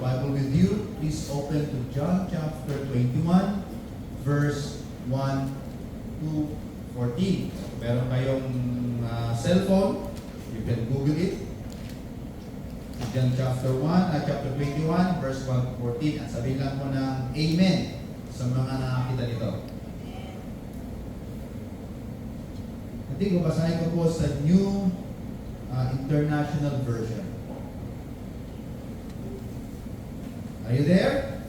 Bible with you, please open to John chapter 21, verse 1 to 14. Kung meron kayong cellphone, you can Google it. John chapter 21, verse 1 to 14. At sabihin lang po ng Amen sa mga nakakita nito. Hindi ko, basahin ko po sa New International Version. Are you there?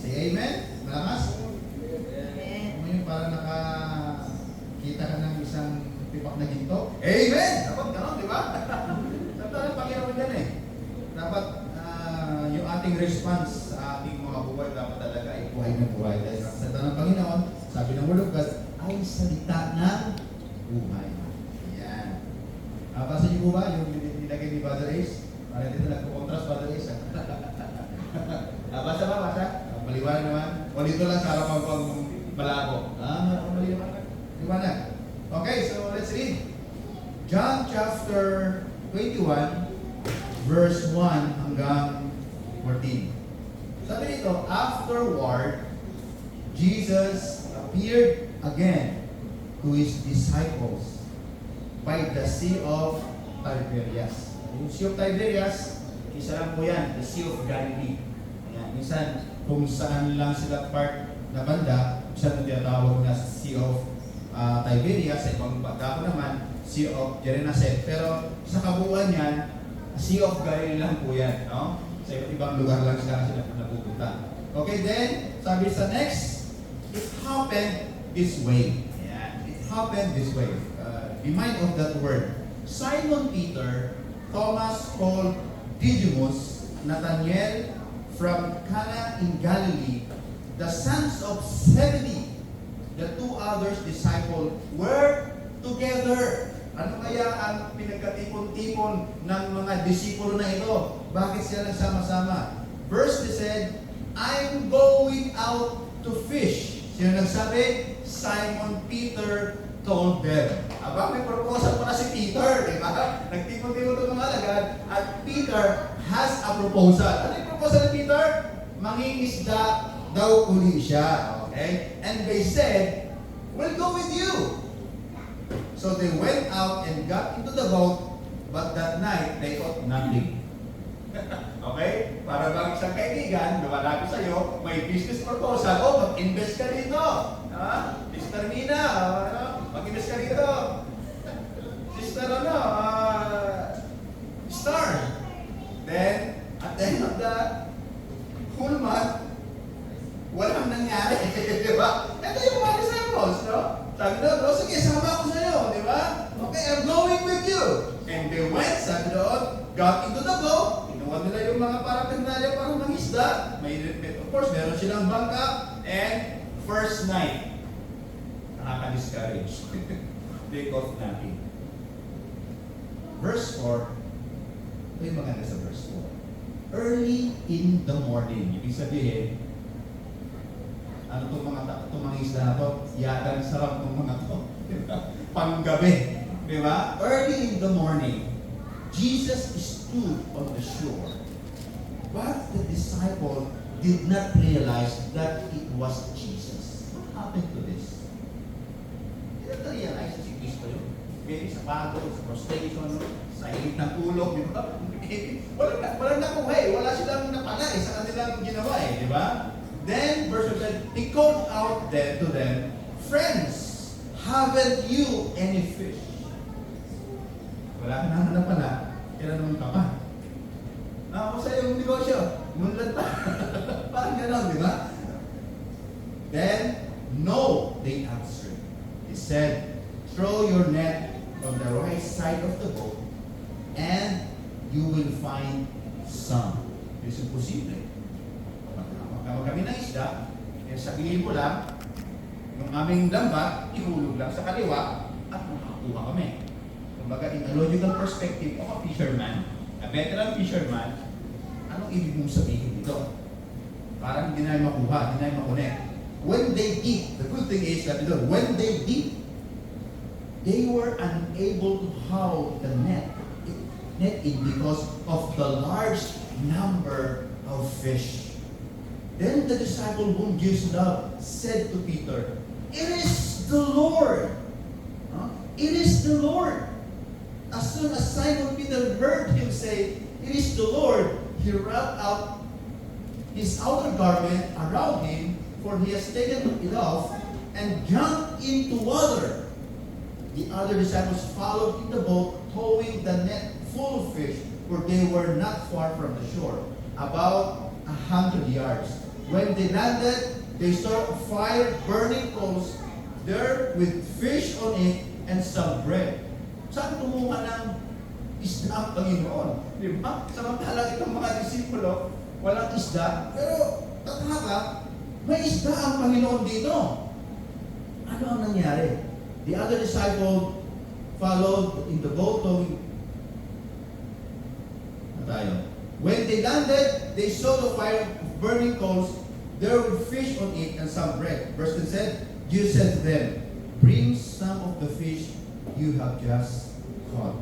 Say Amen. Malakas? Amen. Ngayon para nakakita ka ng isang tipak na ginto. Amen! Dapat gano'n, di ba? Dapat ang Panginoon yan eh. Dapat yung ating response sa ating mga buhay dapat talaga ay buhay na buhay. Dahil sa salita ng Panginoon, sabi ng Word of God, ay salita ng buhay. Yan. Basa niyo po ba yung nilagay ni Brother Ace? Para dito nagpo-contrast Brother Ace. Basa ba? Basa? Maliwanag naman. O dito lang sa harapan pang malabo. Maliwanag. Maliwanag. Okay, so let's read. John chapter 21, verse 1 hanggang 14. Sabi nito, afterward, Jesus appeared again to His disciples by the Sea of Tiberias. Yung Sea of Tiberias, isa lang po yan, the Sea of Galilee. Ayan, minsan, kung saan lang sila part na banda, minsan ang tinatawag na Sea of Tiberias, sa ibang banda ko naman, Sea of Genesaret. Pero sa kabuuan yan, Sea of Galilee lang po yan. No? Sa iba't ibang lugar lang sila napupunta. Okay, then, sabi sa next, it happened this way. Ayan, it happened this way. Be mind of that word. Simon Peter, Thomas called Didymus, Nathanael from Cana in Galilee, the sons of Zebedee, the two others disciples were together. Ano kaya ang pinagkatipon-tipon ng mga disipulo na ito? Bakit sila nagsama-sama? Verse 3 said, I'm going out to fish. Sino nagsabi? Simon Peter told them. Aba, may proposal pa na si Peter, di ba? Nagtipon-tipon ito mga alagad, at Peter has a proposal. Ano yung proposal ni Peter? Mangingisda daw uli siya. Okay? And they said, we'll go with you. So they went out and got into the boat, but that night they caught nothing. Okay? Para bang isang kaibigan, lumalapit sa'yo, may business proposal, mag-invest ka dito. Sister Nina, mag-invest ka dito. Sister, Star. Then, at the end of the whole month, walang nangyari. Di ba? Ito yung mga disciples, no? Sabi doon, sige, sama ako sa'yo, di ba? Okay, I'm going with you. And they went, sabi doon, got into the boat, kinuha nila yung mga paraphernalia para mangisda. Of course, meron silang bangka, and first night, nakaka-discourage. They caught nothing. Verse 4, ito yung maganda sa verse 4. Early in the morning, ibig sabihin, ano itong mga isda na ito? Yata ang sarap ng mga ito. Panggabi. Di ba? Early in the morning, Jesus stood on the shore. But the disciple did not realize that it was Jesus. What happened to this? Hindi na realize na si Cristo yun. Maybe sa pagod, sa prostration, sa init ng tulog, di ba? Walang nakuha eh. Wala silang napala eh sa kanilang ginawa eh. Di ba? Then, verse 5 said, He called out then to them, Friends, haven't you any fish? Wala ka na hanap pala, kaya naman ka pa. Sa yung negosyo, munlad pa. Parang gano'n, di ba? Then, no, they answered. He said, Throw your net on the right side of the boat, and you will find some. It's imposible. Kapag kami ng isda, sabihin mo lang, yung aming lambat, ihulog lang sa kaliwa, at makakuha kami. Kumbaga, in a logical perspective of a fisherman, a veteran fisherman, anong ibig mong sabihin dito? Parang hindi na makuha, hindi na makunik. When they did, the good thing is that when they did, they were unable to haul the net in because of the large number of fish. Then the disciple whom Jesus loved said to Peter, "It is the Lord." Huh? It is the Lord. As soon as Simon Peter heard him say, "It is the Lord," he wrapped out his outer garment around him, for he has taken it off, and jumped into water. The other disciples followed in the boat, towing the net full of fish, for they were not far from the shore, about 100 yards. When they landed, they saw a fire burning close there with fish on it and some bread. Saan kumuha ng isda ang Panginoon? Di ba? Samantalang itong mga disipulo, walang isda, pero tataka, may isda ang Panginoon dito. Ano ang nangyari? The other disciple followed in the boat towing. When they landed, they saw the fire of burning coals, there were fish on it and some bread. Verse 10 said, Jesus said to them, "Bring some of the fish you have just caught."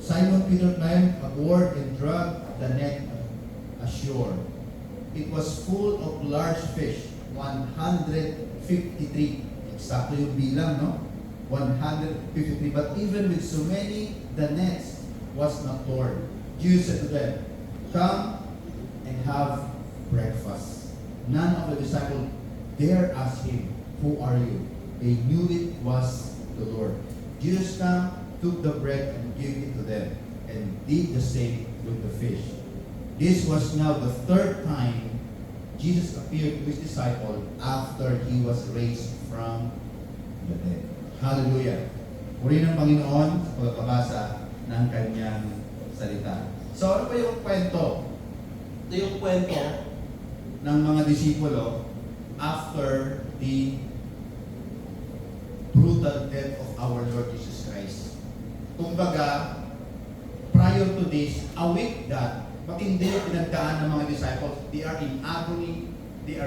Simon Peter climbed aboard and dragged the net ashore. It was full of large fish, 153. Exacto yung bilang, no? 153. But even with so many, the nets was not torn. Jesus said to them, "Come and have breakfast." None of the disciples dare ask him, "Who are you?" They knew it was the Lord. Jesus came, took the bread and gave it to them, and did the same with the fish. This was now the third time Jesus appeared to his disciple after he was raised from the dead. Hallelujah. Purihin ang Panginoon sa pagkabasa ng kanyang salita. So ano pa yung kwento? Ito yung kwento ng mga disipulo after the brutal death of our Lord Jesus Christ. Kumbaga, prior to this, a week that, matindi yung pinagdaan ng mga disciples. They are in agony, they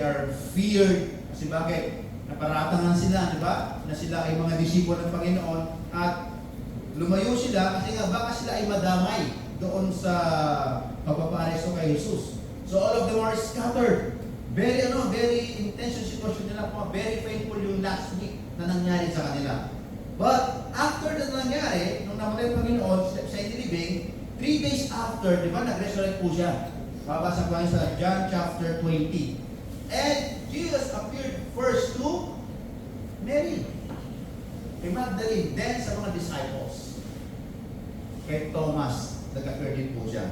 are feared. Kasi bakit? Naparatangan sila, di ba? Na sila ay mga disipulo ng Panginoon at lumayo sila kasi nga baka sila ay madamay doon sa pagpapareso kay Jesus. So all of them are scattered. Very intense yung sitwasyon nila po. Very painful yung last week na nangyari sa kanila. But after that nangyari, nung namatay ang Panginoon sa inilibing, 3 days after, di ba, nag-resurrect po siya. Babasa ko sa John chapter 20. And Jesus appeared first to Mary, kay Magdalene, then sa mga disciples. Kay Thomas, nag-appear din po siya.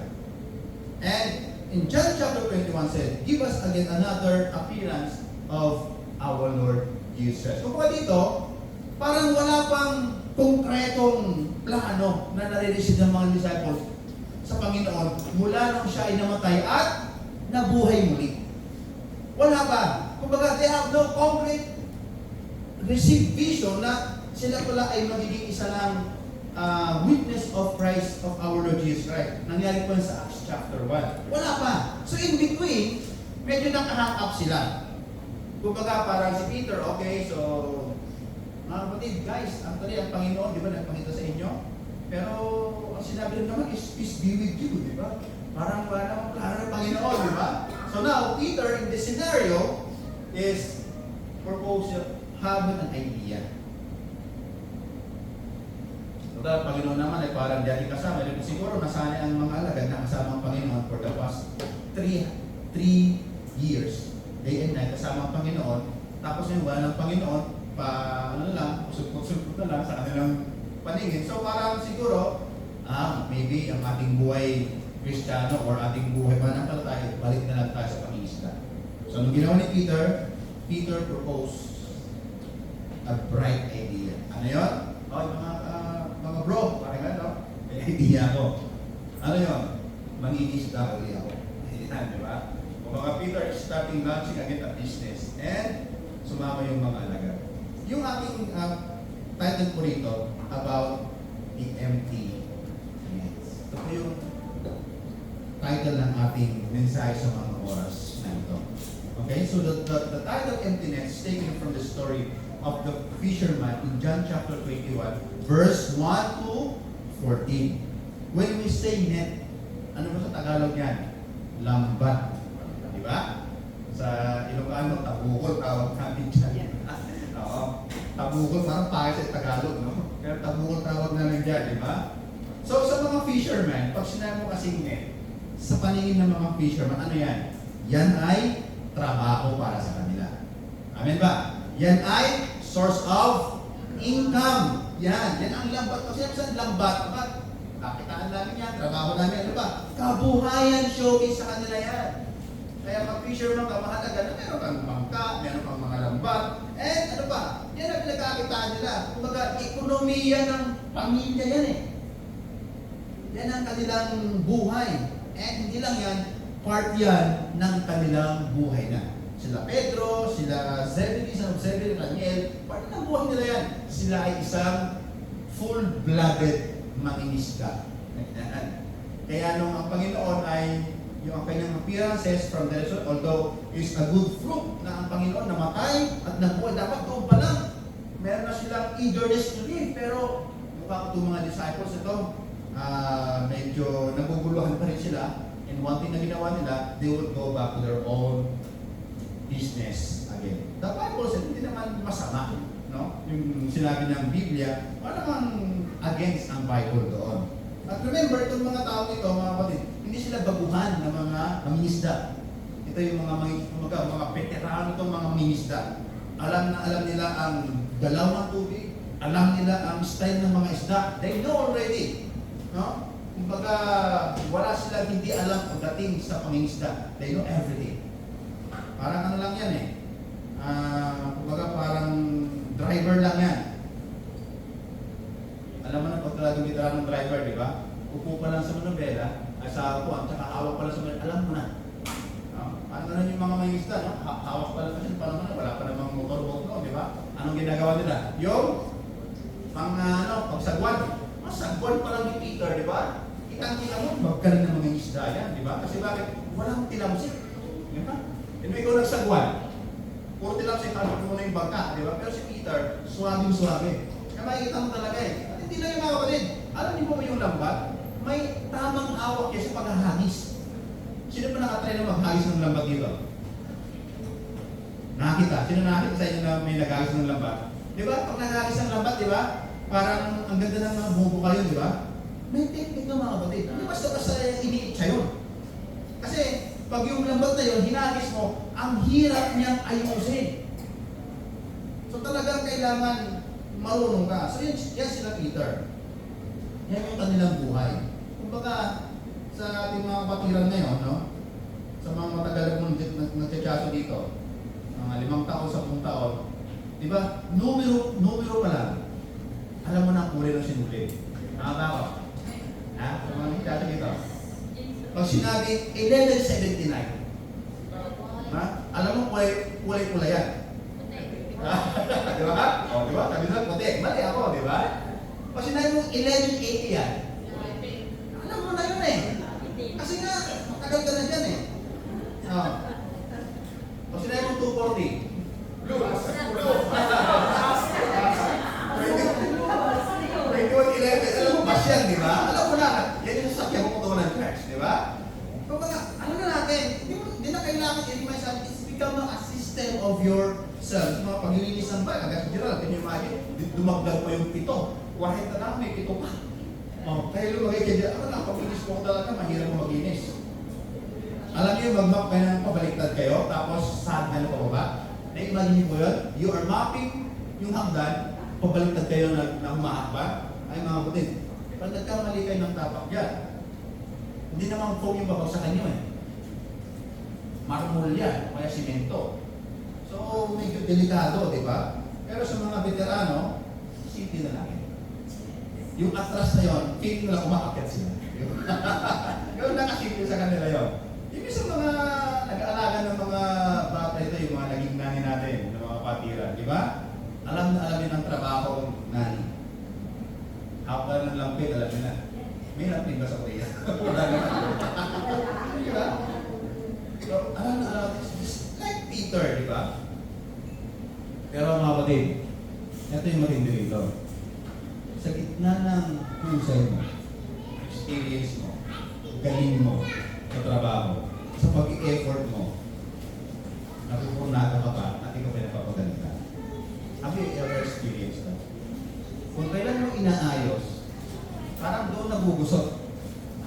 And in John chapter 21 said, "Give us again another appearance of our Lord Jesus." Kung pa dito, parang wala pang konkretong plano na nare-receive ng mga disciples sa Panginoon mula nung siya ay namatay at nabuhay muli. Wala pa. Kumbaga, they have no concrete received vision na sila pala ay magiging isa ng witness of Christ, of our Lord Jesus Christ. Nangyari po sa Acts chapter 1. Wala pa. So in between, medyo nakahang up sila. Kumbaga, parang si Peter, okay, so mga kapatid, guys, actually, ang Panginoon, di ba, nagpakita sa inyo? Pero, ang sinabi rin naman is, "Peace be with you," di ba? Parang wala namang plano ng Panginoon, di ba? So now, Peter, in this scenario, is having an idea. So, the Panginoon naman ay parang dahil kasama. Siguro, nasanay ang mga alagad na kasama ang Panginoon for the past 3 years. Day and night, kasama ang Panginoon. Tapos yung wala ng Panginoon, usog-usog na lang sa kanilang paningin. So parang siguro, maybe ang ating buhay Kristiyano or ating buhay pananampalataya, balik na lang tayo sa pangingisda. So nung ginawa ni Peter, Peter proposed a bright idea. Ano yun? Mga bro, parang ano, may idea ako. Ano yun? Mangingisda ulit ako. Hindi ba? Kung mga Peter is starting launching again a business and sumama yung mga alagad. Yung aking title po rito about the empty nets. Ito po yung title ng ating mensahe sa mga oras na ito. Okay, so the title empty nets is taken from the story of the fisherman in John chapter 21, verse 1 to 14. When we say net, ano ba sa Tagalog yan? lambat. Di ba? Sa Ilocano, tabukol tawag namin dyan. Oo. Tabukol, parang pangit sa Tagalog, no? Pero tabukol tawag namin dyan, di ba? So, sa mga fishermen, pag sinabi mo kasing sa paningin ng mga fishermen, ano yan? Yan ay trabaho para sa kanila. Amen ba? Yan ay source of income. Yan ang lambat. Kasi saan lambat? Kakitaan namin yan, trabaho namin, ano ba? Kabuhayan, showbiz sa kanila yan. Kaya pag fisherman ka, mahalaga na meron kang bangka, meron kang mga lambat, and ano ba? Yan ang pinagkakitaan nila. Kumbaga, ekonomiya ng pamilya yan eh. Yan ang kanilang buhay. And hindi lang yan, part yan ng kanilang buhay na. Sila Pedro, sila Zebedee, son of Zebedee, Daniel, part ng buhay nila yan. Sila ay isang full-blooded mangingisda. Kaya nung ang Panginoon ay yung ang kanyang appearances from the result, although is a good fruit na ang Panginoon namatay at nabuhay, dapat doon pa lang meron na silang eagerness to live. Pero mukha itong mga disciples ito, medyo naguguluhan pa rin sila. And one thing na ginawa nila, they would go back to their own business again. The Bible said, hindi naman masama, no? Yung sinabi ng Biblia, wala namang against ang Bible doon. At remember, itong mga tao nito, mga kapatid, hindi sila baguhan ng mga mangingisda. Ito yung mga veterano itong mga mangingisda. Alam nila ang galaw ng tubig, alam nila ang style ng mga isda. They know already. No? Kumbaga, wala silang hindi alam pagdating sa pangingisda. They know everything. Parang ano lang yan eh. Kumbaga parang driver lang yan. Alam mo na pag talagang veteranong driver, di ba? Upo pa lang sa manobela, sa upuan, tsaka hawak pa lang sa manobela, alam mo na. Ano na yung mga mangingisda, no? Hawak pa lang kasi, paano na, wala pa namang motorboat, no? Di ba? Anong ginagawa nila? Yung pagsagwan. Sagwan pa lang ni Peter, di ba? Kitang-kita mo, magkaroon ng mga isda yan, di ba? Kasi bakit? Walang tilamsik. Di ba? Hindi ikaw nagsagwan. Puro tilamsik, tanong mo na yung bangka, di ba? Pero si Peter, suwabing-suwabe. Kaya makikita mo talaga eh. At hindi lang yung mga kapatid. Alam niyo ba yung lambat? May tamang awak niya sa paghahagis. Sino pa nakatry na maghagis ng lambat dito? Nakakita. Sino nakakita sa inyo na may naghagis ng lambat? Di ba? Pag naghagis ng lambat, di ba? Parang ang ganda ng mga bubo kayo, di ba? May technique ng mga kapatid. Hindi basta-basta iniit siya yun. Kasi pag yung lambat na yun, hinagis mo, ang hirap niyang ayusin. So talagang kailangan marunong ka. So yan sila Peter. Yan yung kanilang buhay. Kumbaga, sa ating mga kapatiran ngayon, no? Sa mga matagal mong nagtsatsaso dito, mga 5 taon, 10 taon, di ba? Numero pa lang. Alam mo na ang kulay ng sinuli. Tama ba ako? Ha? Sa mga nagtsatsaso dito. Pag sinabi 1179, ha? Alam mo kulay yan. Di ba? O, di ba? Sabi na, puti. Mali ako, di ba? Pag sinabi mo 1180 yan, alam mo na yun eh. Kasi nga, matagal ka na dyan eh. Pag sinabi mo 240, blue. 2111, alam mo ba siya, di ba? Alam mo na, yan yung sasakyan mo kung ng church, di ba? Kumbaga, ano na natin, hindi na kailangan i-remind sa atin, it's become a system of yourself. Mga paglilinis ng bahay, agad general, can you imagine? Dumagdag pa yung 7. Wahit na lang, may 7 pa. Kaya lumagay ka dyan, lang, paglinis mo talaga, mahirap mo maglinis. Alam niyo, mag-map kayo ng pabaliktad kayo, tapos saan ano pa ba? Na-imagine mo yun? You are mapping yung hagdan, pabaliktad kayo na humahakba. Ay mga kapatid, pag nagkamali kayo ng tapak dyan, hindi naman foam yung babagsakan nyo eh. Marmol yan, kaya simento. So, medyo delikado, di ba? Pero sa mga veterano, simple na lang. Yung atras na yon, feeling nila umakakit sila. Yung nakasimple sa kanila yon. Yung sa mga nag-aalaga ng mga bata ito, yung mga naging nani natin, ng mga patira, di ba? Alam na alam yun ang trabaho ng nani. Hapa ng lampit, alam nyo na. May lampit ba sa kuya? Wala naman. Di ba? So, alam na alam, just like Peter, di ba? Pero mga kapatid, ito yung matindi dito. Sa gitna ng husay mo, experience mo, galing mo sa trabaho, i-effort mo, napupurnado ka ba at ikaw pinapapagalitan? Have you ever experienced that? Kung kailan mo inaayos, parang doon nagugusot.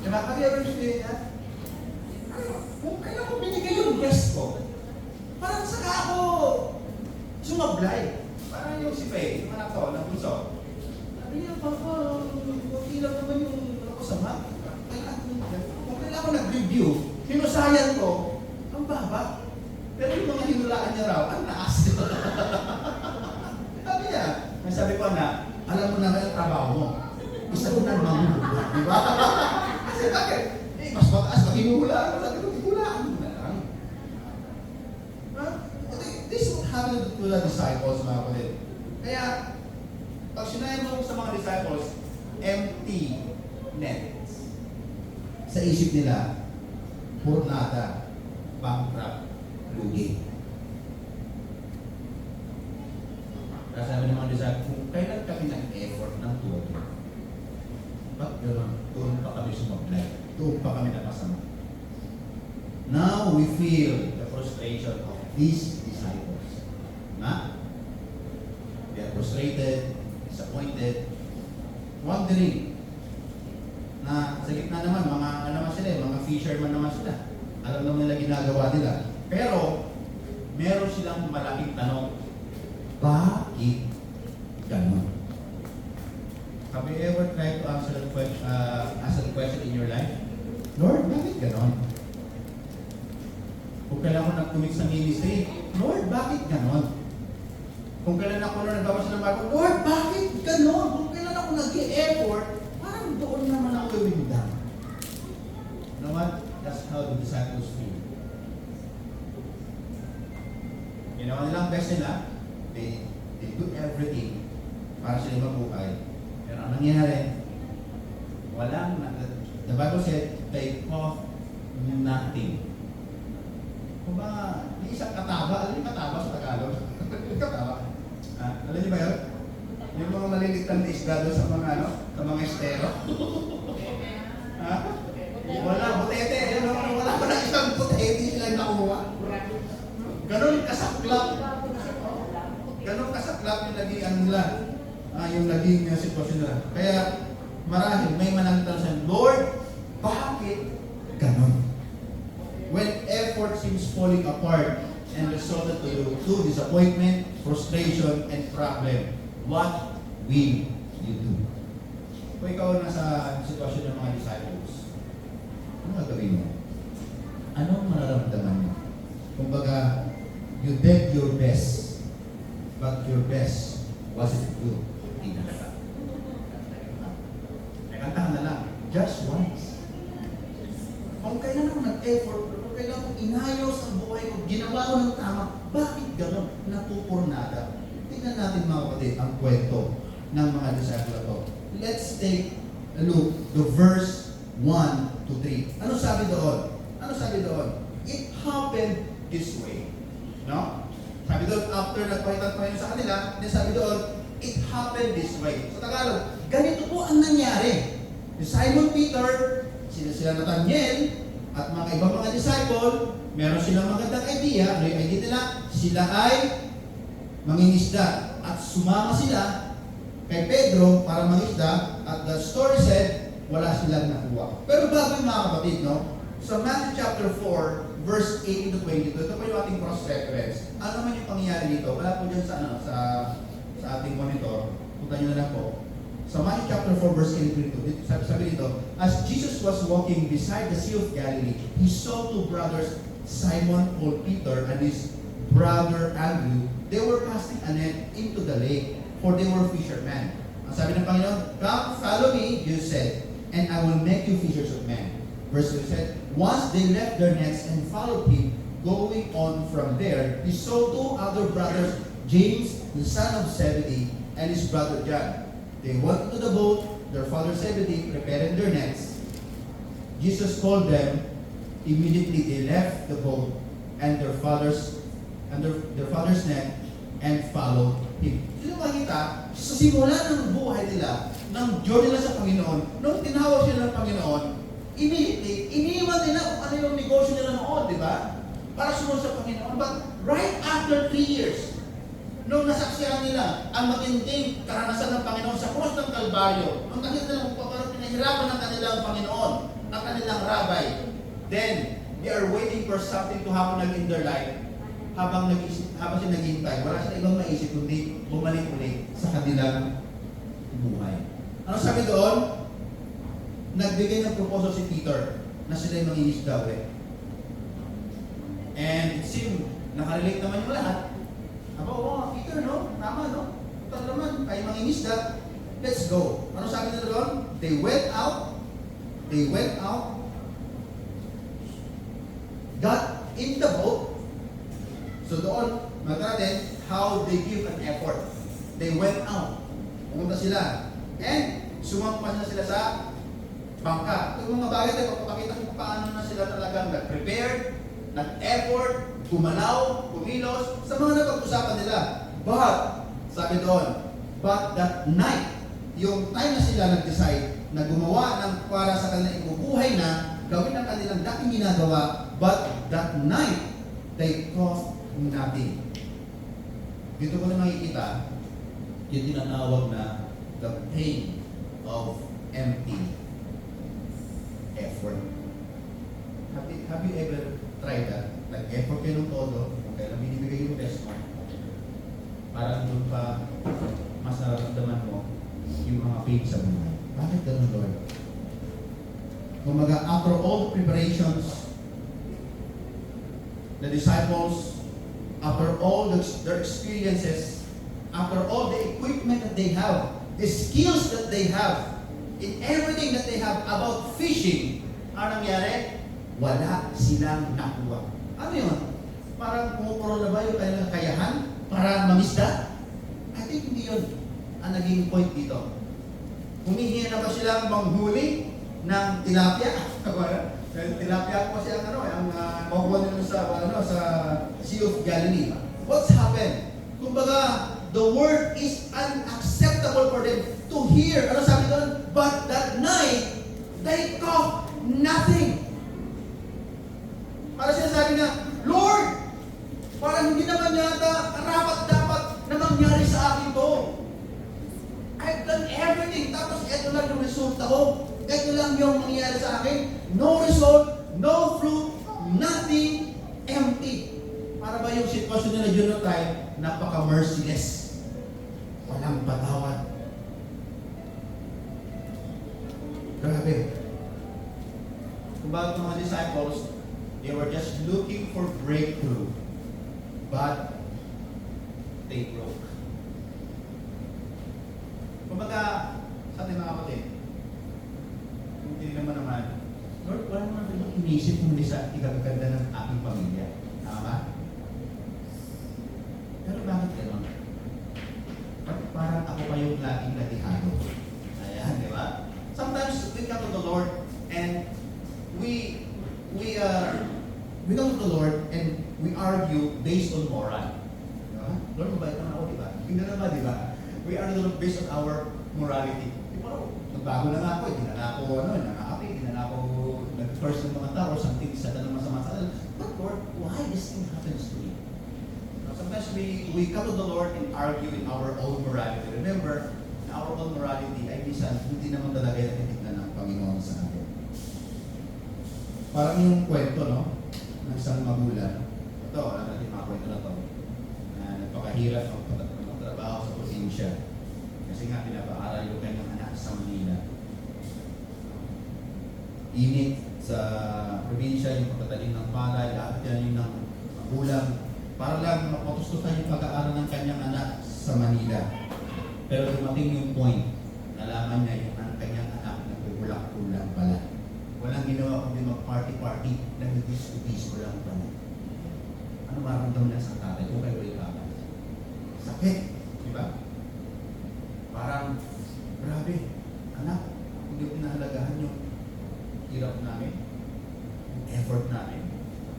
Diba? Have you ever experienced that? Kung kailan ko binigay yung best ko, parang saka ako sumablay. Parang yung si Faye, yung anak ko, ng bunso. Sabi niya, Papa, okay lang naman yung ako sa math. Kung kailan ako nag-review, hinusayan ko, ang baba. Pero yung mga hinulaan niya raw, ang taas. Sabi niya, may sabi ko na, alam mo na yung trabaho mo. Isa ko na mamulog. Di ba? Kasi bakit? Mas mataas pag hinuhulaan mo. Sabi ko, hinuhulaan mo na lang. This is what happened to the disciples, mga kapatid. Kaya, pag sinayin mo sa mga disciples, empty nets. Sa isip nila, puro nada, bankrupt, lugi. Kaya sabi ng mga disciples, kung kailan kami nag-effort ng todo, ba't gano'n? Doon pa kami sumablay. Doon pa kami napasama. Now we feel the frustration of these disciples. Na? They are frustrated, disappointed, wondering na sa gitna naman, mga ano naman sila, mga fisherman naman sila. Alam naman nila ginagawa nila. Pero, meron silang malaking tanong. Bakit ganun? Have you ever tried to answer the question in your life? Lord, bakit ganon? Kung kailan ako nag-commit sa ministry, Lord, bakit ganon? Kung kailan ako nagbawas ng bago, Lord, bakit ganon? Kung kailan ako nag-i-effort, parang doon naman ako iwindang. You know what? That's how the disciples feel. Ginawa nilang best nila, they do everything para sila mabuhay. Pero ang nangyari, the Bible said, they caught nothing. Kung ba, may isang kataba, alam niyo kataba sa Tagalog? Kataba. Alam niyo ba yun? Yung mga malilitan na isda doon sa mga ano, sa mga estero. Ha? Wala, butete. Wala pa na isang butete sila nakuha. Ganon kasaklap. Ganon kasaklap yung naging ano nila. Yung naging sitwasyon nila. Kaya marahil may manangitan sa Lord, bakit ganon? When effort seems falling apart and resulted to disappointment, frustration, and problem, what will you do? Kung ikaw nasa sitwasyon ng mga disciples, ano gagawin mo? Anong mararamdaman mo? Kumbaga, you did your best, but your best wasn't good enough. Kantahan na lang, just once. Kung kailan ako nag-effort, kung kailan ako inayos ang buhay ko, ginawa ko ng tama, bakit gano'n? Napupurnada. Tingnan natin mga kapatid ang kwento ng mga disciples ito. Let's take a look, the verse 1 to 3. Ano sabi doon? Ano sabi doon? It happened this way. No? Sabi doon, after nagpahitan pa yun sa kanila, then sabi doon, it happened this way. Sa Tagalog, ganito po ang nangyari. Si Simon Peter, sila Nathaniel, at mga ibang mga disciple, meron silang magandang idea. Ano yung idea nila? Sila ay mangingisda. At sumama sila kay Pedro para mangisda. At the story said, wala silang nakuha. Pero bago yung mga kapatid, no? Sa Matthew chapter 4, verse 18 to 22, ito po yung ating cross-reference. Ano naman yung pangyayari dito? Wala po dyan sa ating monitor. Punta nyo na lang po. Sa Matthew chapter 4, verse 18 to 22, sabi dito, as Jesus was walking beside the Sea of Galilee, He saw two brothers, Simon called Peter and his brother Andrew. They were casting a net into the lake, for they were fishermen. Ang sabi ng Panginoon, come, follow me, Jesus said, and I will make you fishers of men. Verse 2 said, once they left their nets and followed Him, going on from there, He saw two other brothers, James, the son of Zebedee, and his brother John. They went into the boat, their father Zebedee preparing their nets. Jesus called them. Immediately they left the boat and their father's net and followed Him. Sino makita, sa simula ng buhay nila, ng journey nila sa Panginoon, nung tinawag sila ng Panginoon, immediately, iniwan nila kung ano yung negosyo nila noon, di ba? Para sumunod sa Panginoon. But right after 3 years, nung nasaksihan nila ang matinding karanasan ng Panginoon sa krus ng Kalbaryo, nung nakita nilang parang pinahirapan ng kanilang Panginoon, ang kanilang rabbi, then they are waiting for something to happen in their life. Habang sila naghihintay, wala silang ibang maisip kundi bumalik ulit sa kanilang buhay. Ano sabi doon? Nagbigay ng proposal si Peter na sila yung mangingisda ulit. And it seemed, nakarelate naman yung lahat. Oo, Peter, no? Tama, no? Tama naman, kayo mangingisda. Let's go. Ano sabi nila doon? They went out, got in the boat. So doon, magkala natin how they give an effort. They went out. Pumunta sila. And sumampa na sila sa bangka. Ito yung mga bagay na papakita kung paano na sila talagang nag-prepared, nag-effort, gumalaw, kumilos, sa mga napag-usapan nila. But, sabi doon, but that night, yung time na sila nag-decide na gumawa ng para sa kanilang ibubuhay na, gawin ang kanilang dating ginagawa, but that night, they caught nothing. Dito ko na makikita, yung tinatawag na the pain of empty effort. Have you ever tried that? Like effort kayo ng todo, okay lang binibigay yung best mo. Parang doon pa mas nararamdaman mo yung mga pain sa buhay. Bakit ganun, Lord? Kumaga, after all preparations, the disciples, after all their experiences, after all the equipment that they have, the skills that they have, in everything that they have about fishing, ano nangyari? Wala silang nakuha. Ano yun? Parang pumupuro na ba yung kanilang kakayahan para mangisda? I think hindi yun ang naging point dito. Humihingi na ba silang manghuli ng tilapia? Tilapia ko kasi ang makuha nila sa Sea of Galilee. What's happened? Kumbaga, the word is unacceptable for them to hear. Ano sabi doon? But that night, they caught nothing. Para sinasabi na, Lord, parang hindi naman yata karapat-dapat na mangyari sa akin to. I've done everything, tapos ito lang yung resulta ko. Ito lang yung mangyari sa akin. No result, no fruit, nothing, empty. Para ba yung sitwasyon nila yun na tayo, napaka-merciless. Walang patawad. Grabe. Kung bakit mga disciples, they were just looking for breakthrough. But they broke. Kumbaga, sa ating mga kapatid, kung naman, Lord, wala naman rin inisip kung hindi sa ikagaganda ng aking pamilya. Tama? Pero bakit gano'n? Parang ako pa yung laging natihado. Ayan, di ba? Sometimes we come to the Lord and we come to the Lord and we argue based on moral. Diba? Lord, mabait naman ako, di ba? Hindi naman, di ba? We are the Lord based on our morality. Di ba? Nagbago na nga ako, hindi na ako, nakakapi, hindi na ako nag-curse ng mga tao, something sa tanong masama sa atin. But Lord, why this thing happens to me? Sometimes we come to the Lord and argue in our own morality. Remember, in our own morality ay minsan hindi naman talaga yung titignan ng Panginoon sa atin. Parang yung kwento, no? Ng isang magulang. Ito, alam natin mga kwento na ito. Na nagpakahirap ng magtrabaho sa probinsya. Kasi nga pinapaaral yung kanyang anak sa Manila. Init sa probinsya, yung pagtatanim ng palay, lahat yan yung ng magulang. Para lang mapatustusan yung pag-aaral ng kanyang anak sa Manila. Pero dumating yung point, nalaman niya yung kanyang anak na kulang-kulang pala. Walang ginawa kundi mag-party-party, nag-disco lang pala. Ano maramdaman niya sa tatay? Kung kayo ay papa. Sakit, di ba? Parang, grabe, anak, hindi ko pinahalagahan yung hirap namin, yung effort namin.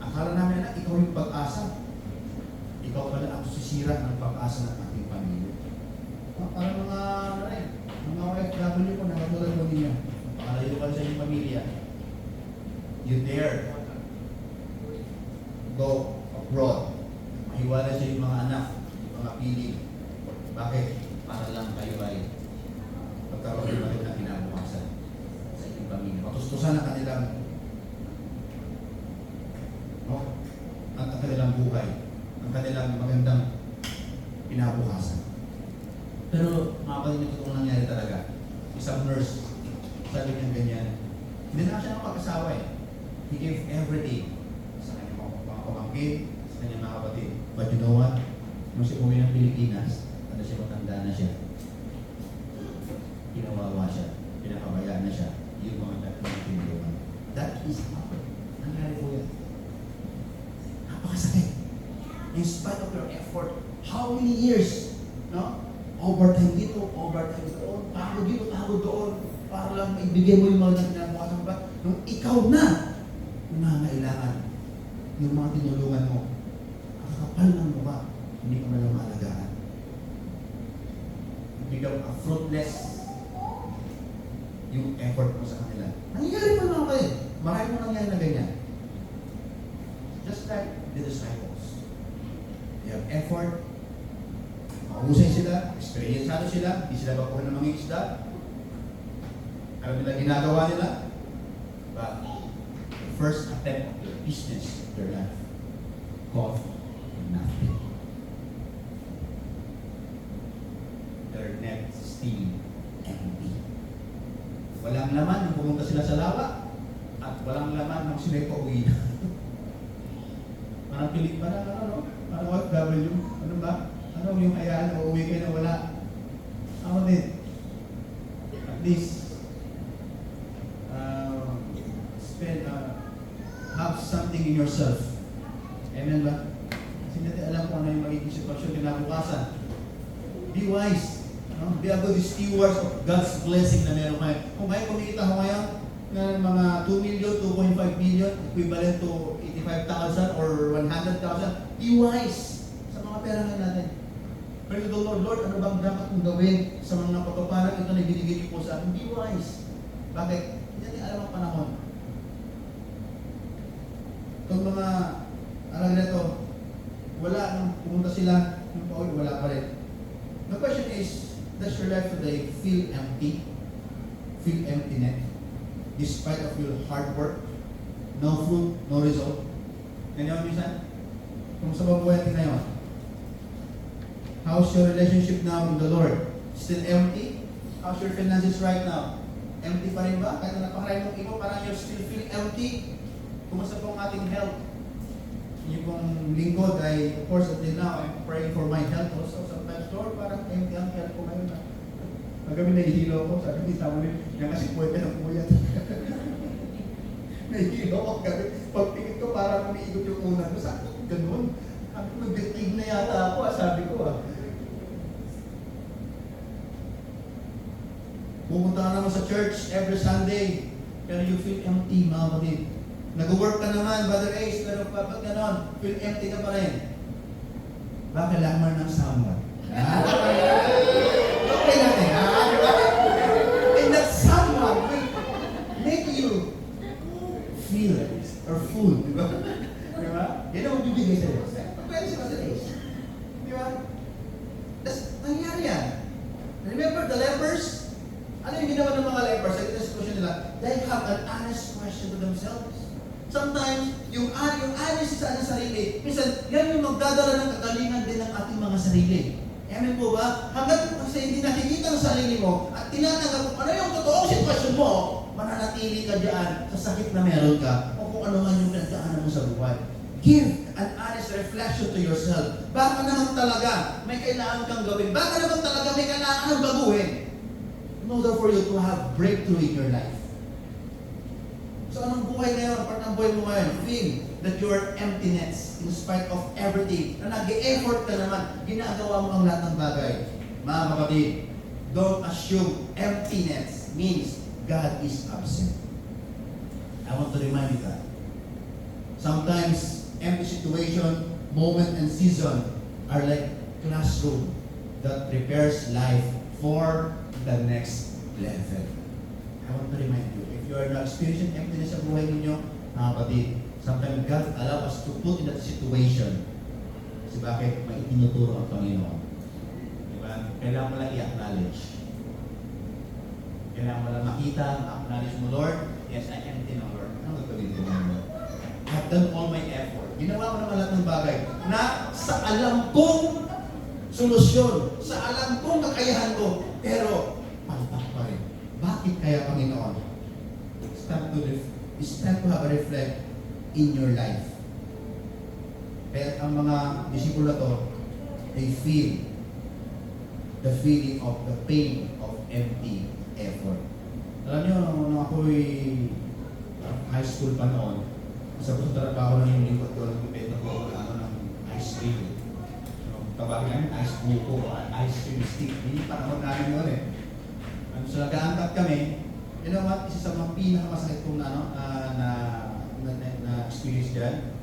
Akala namin, anak, ikaw yung pag-asa. Ikaw pala ang susisira ng pag-asa ng ating pamilya. Parang mga OFW ko, nakatulad mo niya. Napakalayo ka sa inyong pamilya. You dare go abroad. Mahiwala siya yung mga anak, yung mga piling. Bakit? Para lang kayo ay pagkaroon natin ng kinabukasan sa inyong pamilya. Patustusan ang kanilang ang kanilang buhay, ang kanilang magandang kinabukasan. Pero mga kapatid, ito ang nangyari talaga. Isang nurse, sabi niya ganyan, hindi na siya nakapag-asawa eh. He gave everything sa kanyang mga pamangkin, sa kanyang mga kapatid. But you know what? Nung siya umuwi ng Pilipinas, siya matanda na siya. Pinawawa siya. Pinakabayaan na siya. Yung mga nagpinulungan. That is happened. Nangyari po yan. Napakasakit. In spite of your effort, how many years? No? Overtime dito, overtime doon, pagod dito, pagod doon, para lang maibigay mo yung mga nagpinabukasan ba? Nung ikaw na, nangangailangan yung mga tinulungan mo, ang kapal ng mukha, hindi ka malang maalagaan. Become a fruitless yung effort mo sa kanila. Nangyayari pa naman kayo. Marami mo nangyayari na ganyan. Just like the disciples. They have effort. Mahusay sila. Experiencado sila. Hindi sila bakuhan ng mga isda. Alam nila ginagawa nila. But the first attempt of their business, their life, got nothing. Their net still empty. Walang laman nung pumunta sila sa lawa at walang laman nung sila pauwi na. Parang pilit pa na, parang OFW, ano ba? Ano yung hayaan na uuwi kayo na wala? Ako din. At least, have something in yourself. Amen ba? Kasi natin alam kung ano yung magiging sitwasyon kinabukasan. Be wise. Be a good steward of God's blessing na meron kayo. Kung kayo kumikita ko ngayon ng mga 2 million, 2.5 million, equivalent to 85,000 or 100,000, be wise sa mga pera nga natin. Pray to the Lord, Lord, ano bang dapat kong gawin sa mga napatuparan ito na binigay niyo po sa akin? Be wise. Bakit? Hindi natin alam ang panahon. Itong mga alam na ito, wala nang pumunta sila, yung pauwi, wala pa rin. The question is, does your life today feel empty? Feel emptiness? Despite of your hard work? No fruit, no result? Ganyan minsan? Kung sa mabuhay natin ngayon, how's your relationship now with the Lord? Still empty? How's your finances right now? Empty pa rin ba? Kahit na napakaray mong iba, parang you still feel empty? Kumusta po ang ating health? Yung pong lingkod ay, of course, until now, I'm praying for my health also. Sometimes, Lord, parang empty ang health ko ngayon. Magabi nahihilo ko, sabi ni Samuel, yan kasi puwede ng puyat. Nahihilo ko gabi. Pagpikit ko, parang umiikot yung unan ko. Sabi ko, ganun. Sabi ko, nag-detig na yata ako, sabi ko. Pumunta ka naman sa church every Sunday, pero you feel empty, mga kapatid. Nag-work ka naman, Brother Ace, pero pag gano'n, feel empty ka pa rin. Baka lamar ng someone. Okay natin, and that someone will make you feel or full, di ba? Di ba? Yan ang bibigay sa'yo. Pwede si Brother Ace. Di ba? That's, nangyari yan. Remember the lepers? Ano yung ginawa ng mga lepers? Sa question nila, they have an honest question to themselves. Sometimes, yung honest sa ating sarili, minsan, yan yung magdadala ng kagalingan din ng ating mga sarili. Amen po ba? Hanggat kasi hindi nakikita ang sarili mo at tinatanggap kung ano yung totoong sitwasyon mo, mananatili ka diyan sa sakit na meron ka o kung ano man yung pinagdaanan mo sa buhay. Give an honest reflection to yourself. Baka naman talaga may kailangan kang gawin. Baka naman talaga may kailangan kang baguhin in order for you to have breakthrough in your life. So anong buhay ngayon? Part ng buhay mo ngayon, feel that you are emptiness in spite of everything. Na nag-e-effort ka naman, ginagawa mo ang lahat ng bagay. Mga kapatid, don't assume emptiness means God is absent. I want to remind you that. Sometimes, empty situation, moment, and season are like classroom that prepares life for the next level. I want to remind you, if you are not experiencing emptiness sa buhay ninyo, Mga kapatid, sometimes God allow us to put in that situation. Kasi bakit? May itinuturo ang Panginoon. Diba? Kailangan mo lang i-acknowledge. Kailangan mo lang makita, acknowledge mo, Lord, yes, I am din, Lord. Ano gagawin din mo? I've done all my effort. Ginawa ko naman lahat ng bagay na sa alam kong solusyon, sa alam kong kakayahan ko, pero palpak pa rin. Bakit kaya, Panginoon? It's time to have a reflect in your life. Kaya ang mga disipulo to, they feel the feeling of the pain of empty effort. Alam niyo, nung ako'y high school pa noon, sa trabaho na yung lingkod ko, nagbibenta ko ng ice cream. Tawagin namin, ice buko, ice cream stick. Hindi panahon namin yun eh. So nag-aangkat kami, you know what, isa sa mga pinakamasakit kong na experience dyan,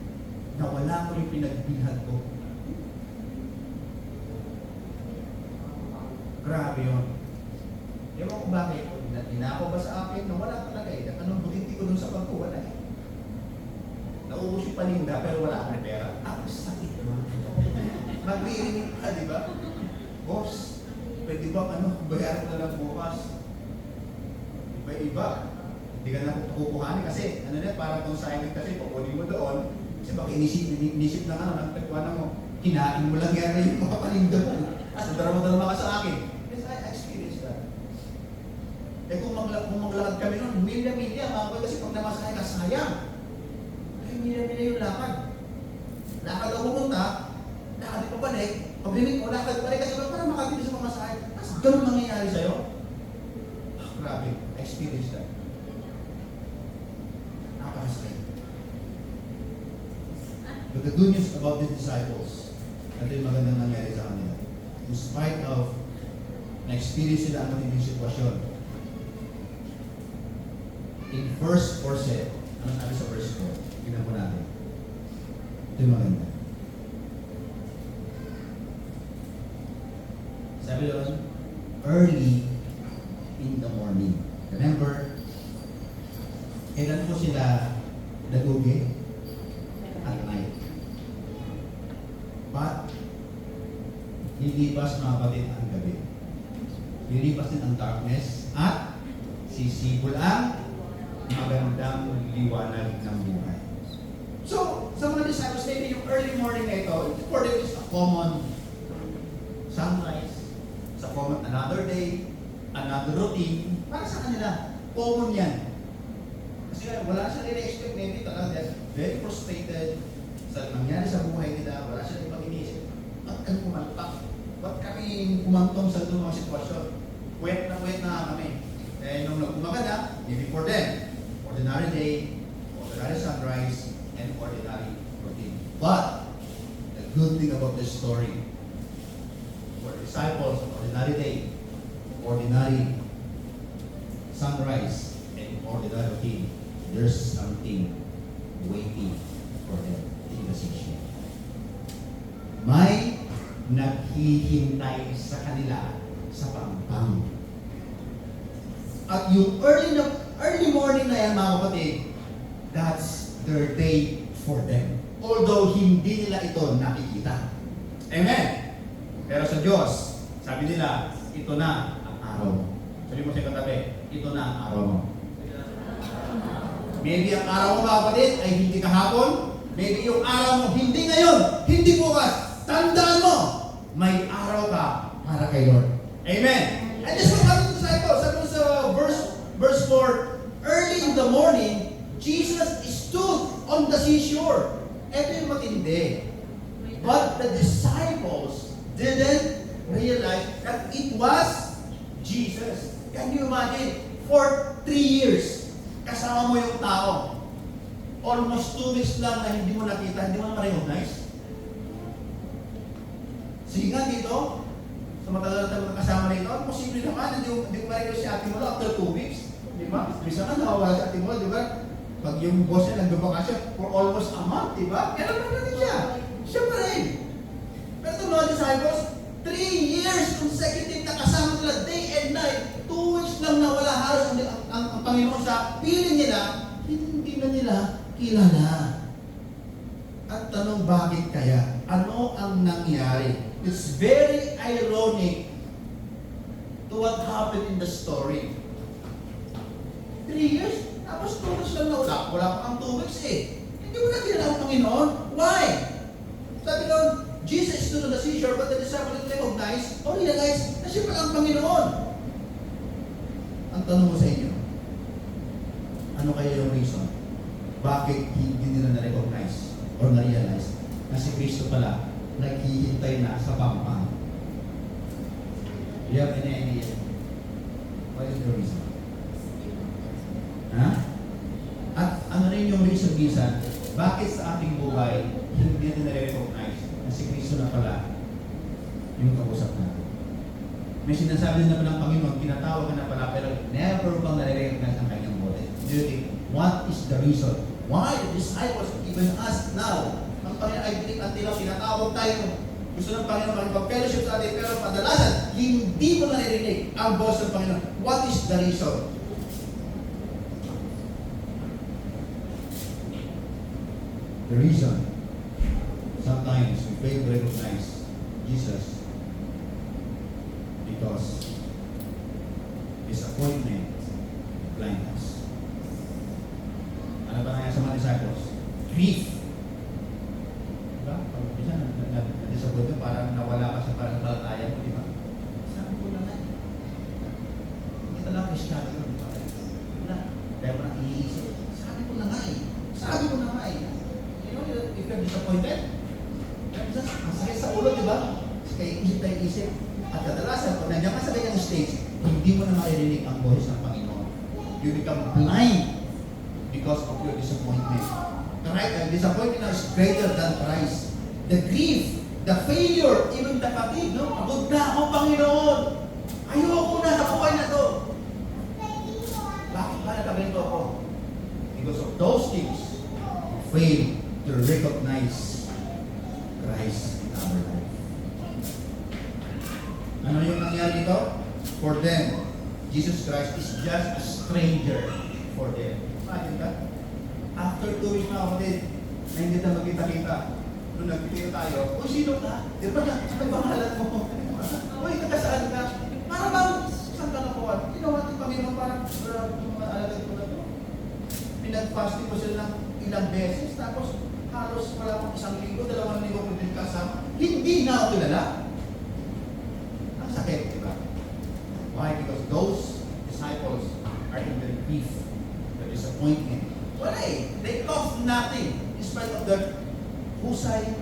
nawala ko yung pinagbilhan ko. Grabe yun. Ewan ko bakit, ninako ba sa akin? Nawala talaga eh. Anong butinti ko dun sa pagko? Wala eh. Naubos yung paninda pero wala akong pera. Ako sakit mo. Mag-iinig ka, di ba? Boss, pwede ba bayaran na lang bukas? Iba-iba. Hindi ka na kukuhanin kasi parang kung silent kasi kukunin mo doon. Kasi baka inisip na nagtagwanan mo, kinain mo lang yan yung mga paninda mo. As darama-darama ka sa akin. Yes, I experienced that. Kung maglakad kami noon, milya-milya, mga kasi pag namasakay ka, sayang. Kaya milya-milya yung lakad. Lakad ako pumunta, lakad pa balik, paglinig mo, lakad balik kasi para makabili sa mga sakay. Tapos ganun nangyayari sa'yo. Grabe, experience that. Nakakasakay. But the good news about these disciples, ito yung magandang nangyari sa kanila. In spite of na-experience sila ang matinding sitwasyon. In verse 4 said, ano sabi sa verse 4? Tingnan po natin. Ito yung maganda. Sabi doon, early in the morning. Remember, kailan po sila nagugi? At night. But, lilipas mga kapatid ang gabi. Lilipas din ang darkness at sisibol ang magandang liwanag ng buhay. So, sa mga disciples, maybe yung early morning na ito, for them is a common sunrise, sa common another day, another routine. Para sa kanila, common yan. Kasi wala siya nire-expect, maybe talaga very frustrated sa nangyari sa buhay nila, wala siya ibang inisip. Ba't kami kumantak? Ba't kami kumantong sa mga sitwasyon? Wet na kami. Eh, nung nag-umaga na, maybe for them, ordinary day, ordinary sunrise, and ordinary routine. But, the good thing about this story, for the disciples, ordinary day, ordinary sunrise, and ordinary routine, there's something waiting for them in the section. May naghihintay sa kanila sa pampang. At yung early morning na yan, mga kapatid, that's their day for them. Although hindi nila ito nakikita. Amen? Pero sa Diyos, sabi nila, ito na ang araw mo. Sabi mo sa katabi, ito na ang araw mo. Maybe ang araw mo, mga kapatid, ay hindi kahapon. Maybe yung araw mo, hindi ngayon, hindi bukas. Tandaan mo, may araw ka para kay Lord. Amen? And this is what the disciples, sabi mo sa verse 4, early in the morning, Jesus stood on the seashore. Ito yung matindi. But the disciples didn't realize that it was Jesus. Can you imagine? For 3 years, kasama mo yung tao. Almost 2 weeks lang na hindi mo nakita, hindi mo na ma-recognize. Sige nga dito, sa matagal na tayo kasama na ito, posible naman, hindi mo ma-recognize si Ate Molo after 2 weeks. Di ba? Bisa nga nakawala si Ate Molo, di ba? Pag yung boss niya nagbabakasyon for almost a month, di ba? Kailan na natin siya? Siya pa rin. Pero ito mga disciples, 3 years consecutive na kasama nila day and night, 2 weeks lang na wala halos ang Panginoon sa piling nila, hindi na nila kilala. At tanong, bakit kaya? Ano ang nangyari? It's very ironic to what happened in the story. 3 years, tapos 2 weeks lang na wala pa ang 2 weeks eh. Hindi mo na kilala ang Panginoon. Why? Sabi doon, Jesus stood on the seashore, but the disciples didn't recognize or realize na siya pala ang Panginoon. Ang tanong mo sa inyo, ano kaya yung reason? Bakit hindi nila na-recognize or na-realize na si Kristo pala naghihintay na sa pampang? You have any idea? What is the reason? Ha? At ano rin yung reason minsan, bakit sa ating buhay hindi natin na-recognize na si Kristo na pala yung kausap natin? May sinasabi na ng Panginoon, tinatawag ka na pala, pero never bang na-recognize ang kanyang boses? Do you think, what is the reason? Why the disciples, even us now, ang Panginoon ay until tinatawag tayo, gusto ng Panginoon makipag-fellowship sa atin, pero kadalasan, hindi mo naririnig ang boses ng Panginoon. What is the reason? The reason, sometimes we fail to recognize Jesus because disappointment blind us. Ano ba nangyari sa mga disciples? Grief. Diba? Pag isa na-disappoint mo, parang nawala ka sa pananampalataya mo, di ba? Sabi ko na nga. Hindi talaga Kristyano yun, di ba? Wala. Dahil mo nang iisip. Sabi ko na nga eh. Sabi ko na nga eh. You know, if you're disappointed, ang sakit sa ulo, di ba? Kaya isip tayo isip. At kadalasan, kung nandiyan ka sa kanyang stage, hindi mo na maririnig ang boses ng Panginoon. You become blind because of your disappointment. Right? And disappointment now is greater than Christ. The grief, the failure, even the fatigue, no? Pagod na ako, Panginoon! Ayoko na sa buhay na to! Bakit ba nakaganito ako? Because of those things, you fail to recognize Christ in our life. Ano yung nangyari dito? For them, Jesus Christ is just a stranger for them. Imagine that? After 2 weeks na kapatid, na hindi na magkita-kita, nung nagkita tayo, o sino ka? Di ba na? May pangalan mo. Uy, nakasaan ka? Para bang, saan ka nakuha? Ginawa ng Panginoon parang, alagad ko na to. Pinag-fasting ko sila ng ilang beses, tapos halos wala pang 1 linggo, 2 linggo kung din kasama. Hindi na ako kilala. Ang sakit, di ba? Why? Because those disciples are in their grief, their disappointment. Wala eh. They cost nothing in spite of their husay,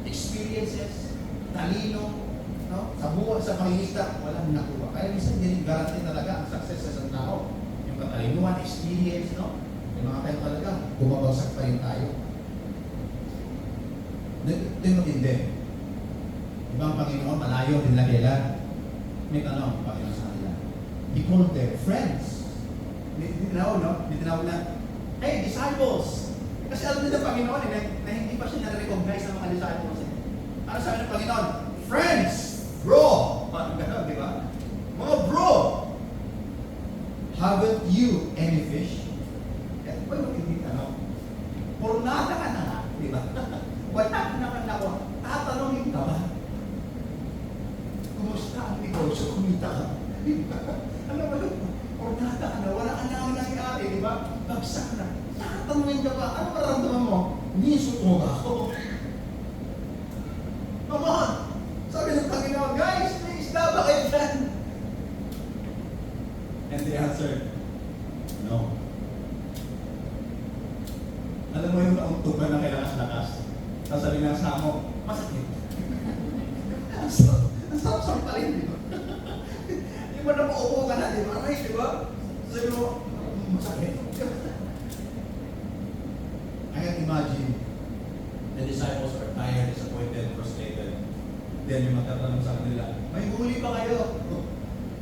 experiences, talino, no? Sa buhay, sa pangingisda, walang nakuha. Kaya minsan hindi rin guarantee talaga ang success sa isang tao. Yung katalinuhan, experience, no? Yung mga tayo talaga, bumabagsak pa rin tayo. Ito yung matindi. Ibang Panginoon, malayo din lakilan. May tanong, Panginoon sa kanila. He called their friends. May tinawag, no? May tinawag na, hey, disciples! Kasi alam nila ng Panginoon, na hindi pa siya na-recognize ng mga disciples. Ano sabi ng Panginoon? Friends! Bro! Parang gano'n, di ba? Mga bro! Haven't you any fish? Kaya ba yung hindi tanong? Pornada ka na nga, di ba? Wala ka naman ako. Tatanungin ka ba? Kumusta ang negosyo? Kumita ka? Ano ba yun? Pornada ka na, wala ka na ang nangyari, di ba? Bagsak na. Tatanungin ka ba? Ano maramdaman mo? Nisot mo ba ako? Come on! Sabi ng Panginoon, guys, may isda ba kayo dyan? And they answered, no. Alam mo yung nauntukan na kailangan-lakas. Tapos sabi ng samo, masakit. Ang sarap-sarap pa rin, di ba? Di ba na maupo ka na, di ba? Ay, di ba? Sabi mo, masakit. I can imagine the disciples are tired, disappointed, frustrated. Then yung magtatanong sa kanila, may huli pa kayo?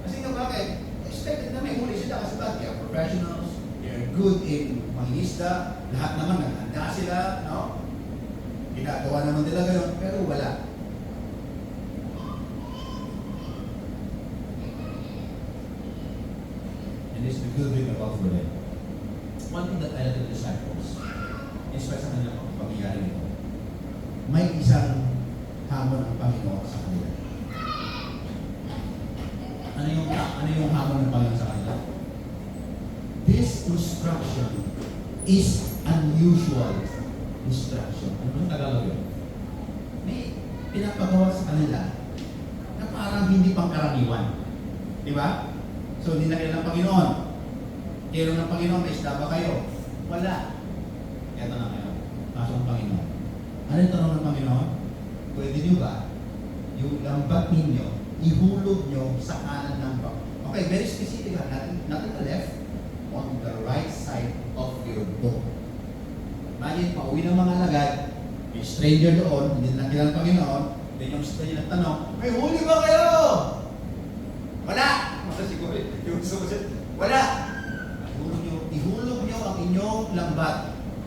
Kasi nga bakit? Expected na may huli sila kasi bakit? They are professionals, they are good in mangingisda, lahat naman naghanda sila, no? Ginagawa naman nila gano'n, pero wala. And this is the good thing about today. One thing that I tell the disciples, in spite sa kanilang pangyayari nito, may isang hamon ng Panginoon sa kanila. Ano yung hamon ng Panginoon sa kanila? This instruction is unusual instruction. Ano yung Tagalog yun? May pinapagawa sa kanila na parang hindi pangkaraniwan. Di ba? So, hindi na kailan ng Panginoon. Kailan ng Panginoon, may isda ba kayo? Wala. Ito na kayo. Pasok ng Panginoon. Ano yung tanong ng Panginoon? Pwede nyo ba yung lambat ninyo, ihulog nyo sa kanan ng bag? Okay, very specific. Not on the left, on the right side of your boat. Imagine, pauwi ng mga alagad, may stranger doon, hindi na kilala ng Panginoon, then yung stranger nagtanong, may huli ba kayo? Wala! Siguro, yung sumunod, wala! Ihulog nyo ang inyong lambat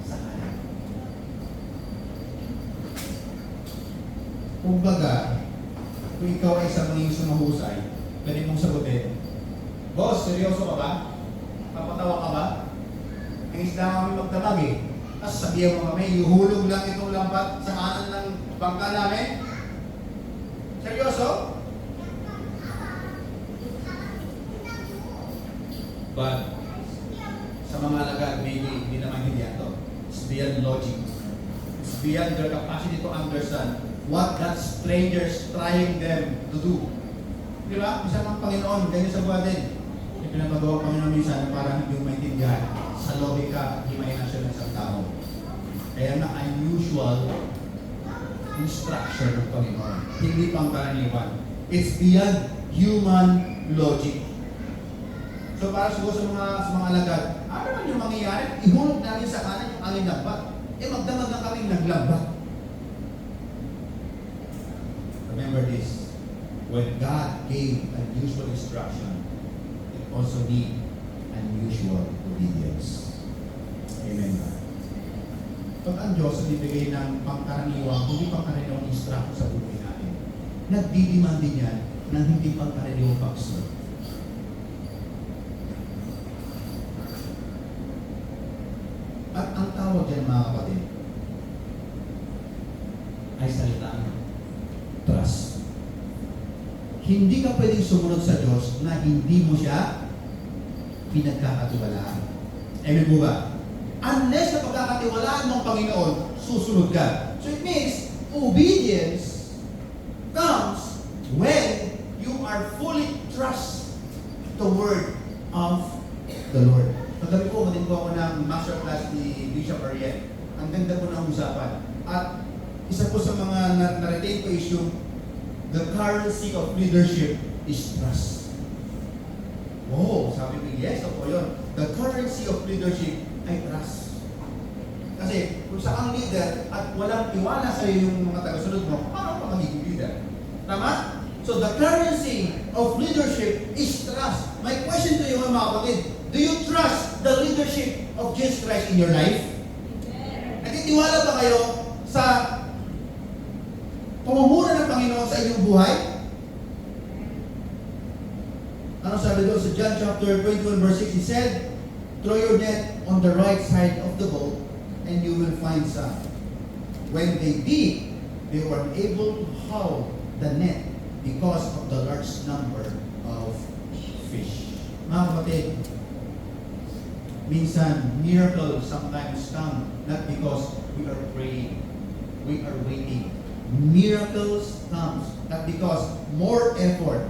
sa kanan. Kumbaga, kung ikaw ay isang maging sumahusay, pwede mong sagutin, Boss, seryoso ka ba? Papatawa ka ba? Ang isda kami magdamag eh. Tapos sabihan mo kami, ihulog lang itong lambat sa kanan ng bangka namin? Seryoso? But, sa mga alagad, maybe hindi naman hindi ito. It's beyond logic. It's beyond their capacity to understand what that stranger's trying them to do. Di ba? Isa ng Panginoon, ganyan sa buwan din. Yung pinapagawa Panginoon minsan para hindi mo maintindihan sa logika, imahinasyon ng isang tao. Kaya na unusual instruction ng Panginoon. Hindi pang karaniwan. It's beyond human logic. So para siguro sa mga alagad, ano naman yung mangyayari? Ihulog namin sa kanan yung aming lambat. Magdamag na kaming naglambat. Remember this. When God gave unusual instruction, it also need unusual obedience. Amen. Pag ang Diyos bibigay ng pangkaraniwang, hindi pangkaraniwang instruction sa buhay natin, nagdidemand din yan ng hindi pangkaraniwang pagsunod. At ang tawag dyan mga kapatid ay salitaan trust. Hindi ka pwedeng sumunod sa Diyos na hindi mo siya pinagkakatiwalaan. Amen po ba? Unless na pagkakatiwalaan mo ang Panginoon, susunod ka. So it means obedience comes when you are fully trust the word of the Lord. Pagdabi ko, matin po ako ng masterclass ni Bishop Ariel. Ang ganda po ng usapan. At isa po sa mga na-retain ko is yung the currency of leadership is trust. Oh, sabi ko, yes, ako yun. The currency of leadership ay trust. Kasi kung saan leader at walang tiwala sa iyo yung mga tagasunod mo, paano ka magiging leader? Tama? So the currency of leadership is trust. My question to you mga kapatid, do you trust the leadership of Jesus Christ in your life? Nagtitiwala ba kayo sa pamumura ng Panginoon sa inyong buhay? Ano sabi doon sa John chapter 21 verse 6? He said, throw your net on the right side of the boat and you will find some. When they did, they were able to haul the net because of the large number of fish. Mga kapatid, minsan, miracles sometimes come not because we are praying, we are waiting. Miracles comes not because more effort.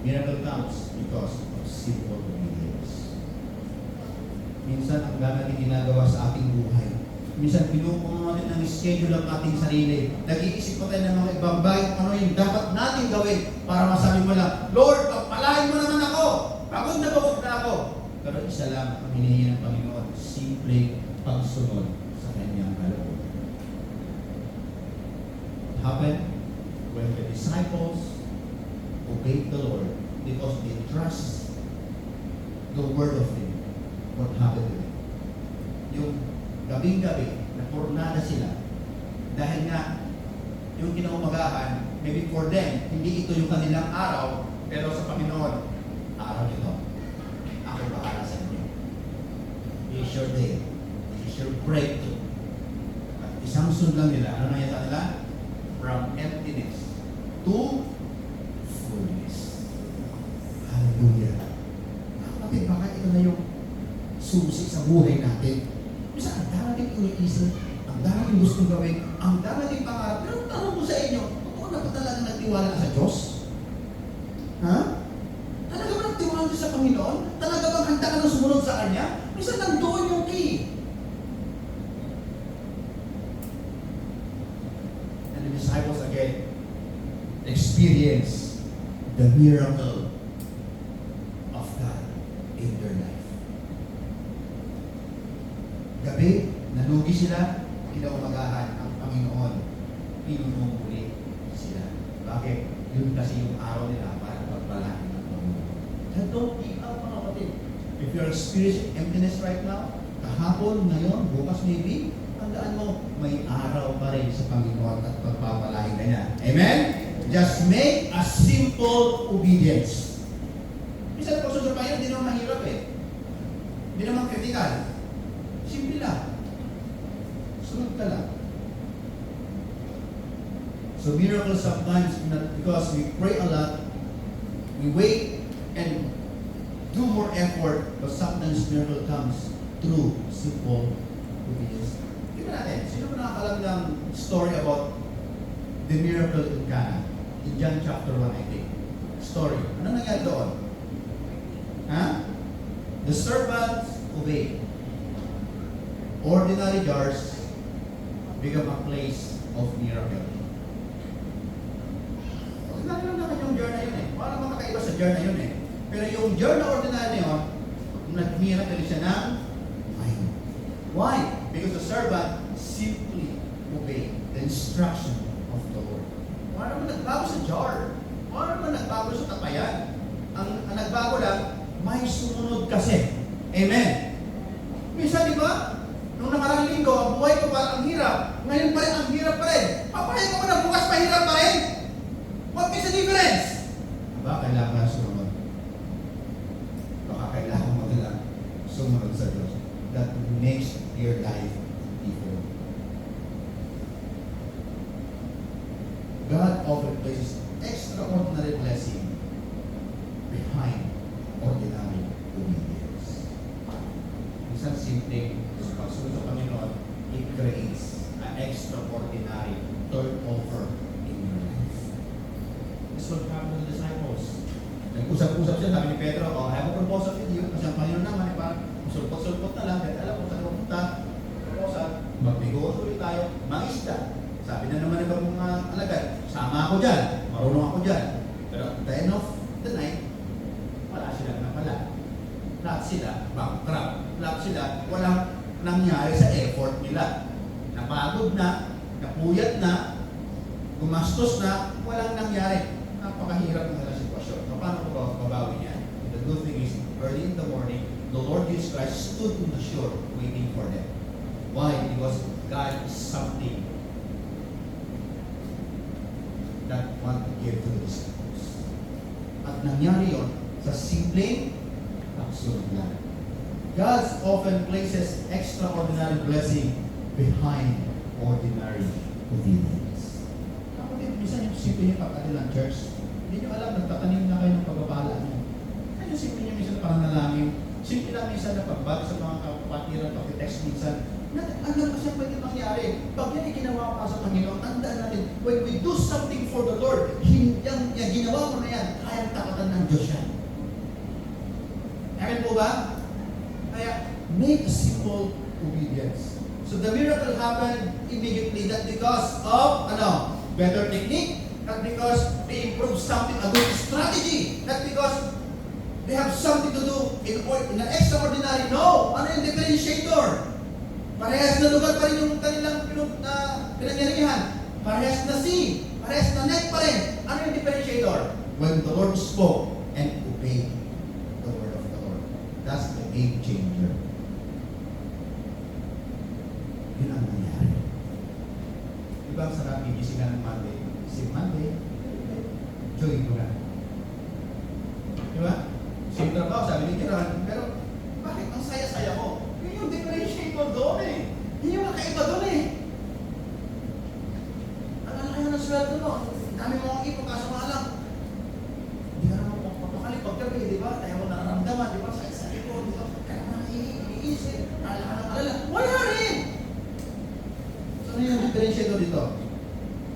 Miracle comes because of simple obedience. Minsan, ang dami natin ginagawa sa ating buhay. Minsan, pinupuno natin ng schedule ang ating sarili. Nag-iisip pa tayo ng mga ibang bagay ano yung dapat natin gawin para masabi mo lang, Lord, pagpalain mo naman ako. Pagod na ako. Pero isa lang ang hinihingi ng Panginoon, simple pagsunod sa kanyang kalooban. It happened when the disciples obeyed the Lord because they trust the word of Him. What happened to them? Yung gabing-gabi, napurnada sila. Dahil nga, yung kinaumagahan, maybe for them, hindi ito yung kanilang araw, pero sa Panginoon, araw nito. Ako bahala sa inyo. It is your day. It is your breakthrough. Isang sunod lang nila. Ano nangyari sa nila? From emptiness to fullness. Hallelujah. Mga kapatid, baka ito na yung susi sa buhay natin. Minsan, ang dami natin iniisip, ang dami natin gustong gawin, ang dami natin pangarap. Pero tanong ko sa inyo, totoo na ba talaga nagtiwala ka sa Diyos? Ha? Talaga ba nagtiwala ka sa Panginoon? Talaga bang handa ka na sumunod sa Kanya? Minsan, nandoon yung key. And the disciples again experience the miracle of God in their life. Gabi, nalugi sila, kinaumagahan ang Panginoon. Pinununguli sila. Bakit? Yun kasi yung araw nila para pagpalain ng Panginoon. And don't give up, mga kapatid. If you're experiencing emptiness right now, kahapon, ngayon, bukas maybe, tandaan mo, may araw pa rin sa Panginoon at pagpapalain ka niya. Amen? Just make a simple obedience. Minsan po sa Panginoon, hindi naman mahirap eh. Hindi naman critical. Simple lang. Sunod ka lang. So miracles sometimes not because we pray a lot, we wait and do more effort, but sometimes miracle comes through simple obedience. Tingnan natin, sino ba nakakalam ng story about the miracle in Cana? In John chapter 1, I think. Story. Ano nangyari doon? Ha? The servants obeyed. Ordinary jars become a place of miracle. Ordinary lang naman yung jar na yun eh. Parang makakaiba sa jar na yun eh. Pero yung jar na ordinary na yun, nag-miracle siya ng wine. Why? Because the servant simply obeyed the instruction of the Lord. Wala naman nagbago sa jar. Wala naman nagbago sa tapayan. Ang nagbago lang, may sumunod kasi. Amen. Minsan, di ba? Nung nakarang linggo, ang buhay ko parang ang hirap. Ngayon pa rin, ang hirap pa rin. Papayag ko na bukas mahirap pa rin. What makes a difference? Aba, kailangan ka sumunod. Baka kailangan mo lang sumunod sa Diyos. That makes your life different. God often places extraordinary blessing behind ordinary obedience. Isang simpleng pagsunod sa Panginoon, it creates an extraordinary turnover in your life. This what happened to the disciples. Nag-usap-usap siya, sabi ni Pedro, I have a proposal with you. Kasi ang Panginoon naman, parang sulpot-sulpot na lang, dahil alam kung saan pupunta. Proposal, magbigoos ulit tayo, mangisda. Sabi na naman ng mga alagad, sama ako dyan, marunong ako dyan. Pero at the end of the night, wala silang napala. Lahat sila, bankrupt. Lahat sila, walang nangyari sa effort nila. Napagod na, napuyat na, gumastos na, walang nangyari. Napakahirap ng nila sitwasyon. Paano ko ba mabawi niyan? The good thing is, early in the morning, the Lord Jesus Christ stood on the shore waiting for them. Why? Because God is something that want to give to the disciples. At nangyari yon sa simpleng pagsunod lang. God often places extraordinary blessing behind ordinary obedience. Kapatid, minsan yung simple yung pagkati ng church, hindi nyo alam, nagtatanim na kayo ng pagbabala nyo. Kaya simple nyo minsan pananalangin, simple lang minsan na pagbag sa mga kapatiran, pag-text minsan, alam kasi pwede mangyari. Pag yan ay ginawa pa sa Panginoon, tandaan natin, when we do something for the Lord, yung ginawa mo na yan, kayang tapatan ng Diyos yan. Amen po ba? Kaya, make a simple obedience. So the miracle happened immediately, not because of, better technique, not because they improved something, a good strategy, not because they have something to do in an extraordinary. No! Ano yung differentiator? Parehas na lugar pa rin yung kanilang pinangyarihan. Parehas na sea. Parehas na net pa rin. Ano yung differentiator? When the Lord spoke and obeyed the word of the Lord. That's the game changer. Yun ang nangyari. Diba ang sarap gigising ng Monday? Si Monday, joy ko na. Diba? Same trabaho, sabi ni Kiran, pero bakit ang saya-saya ko? Yun yung differentiator doon eh. Yun yung kakaiba doon eh.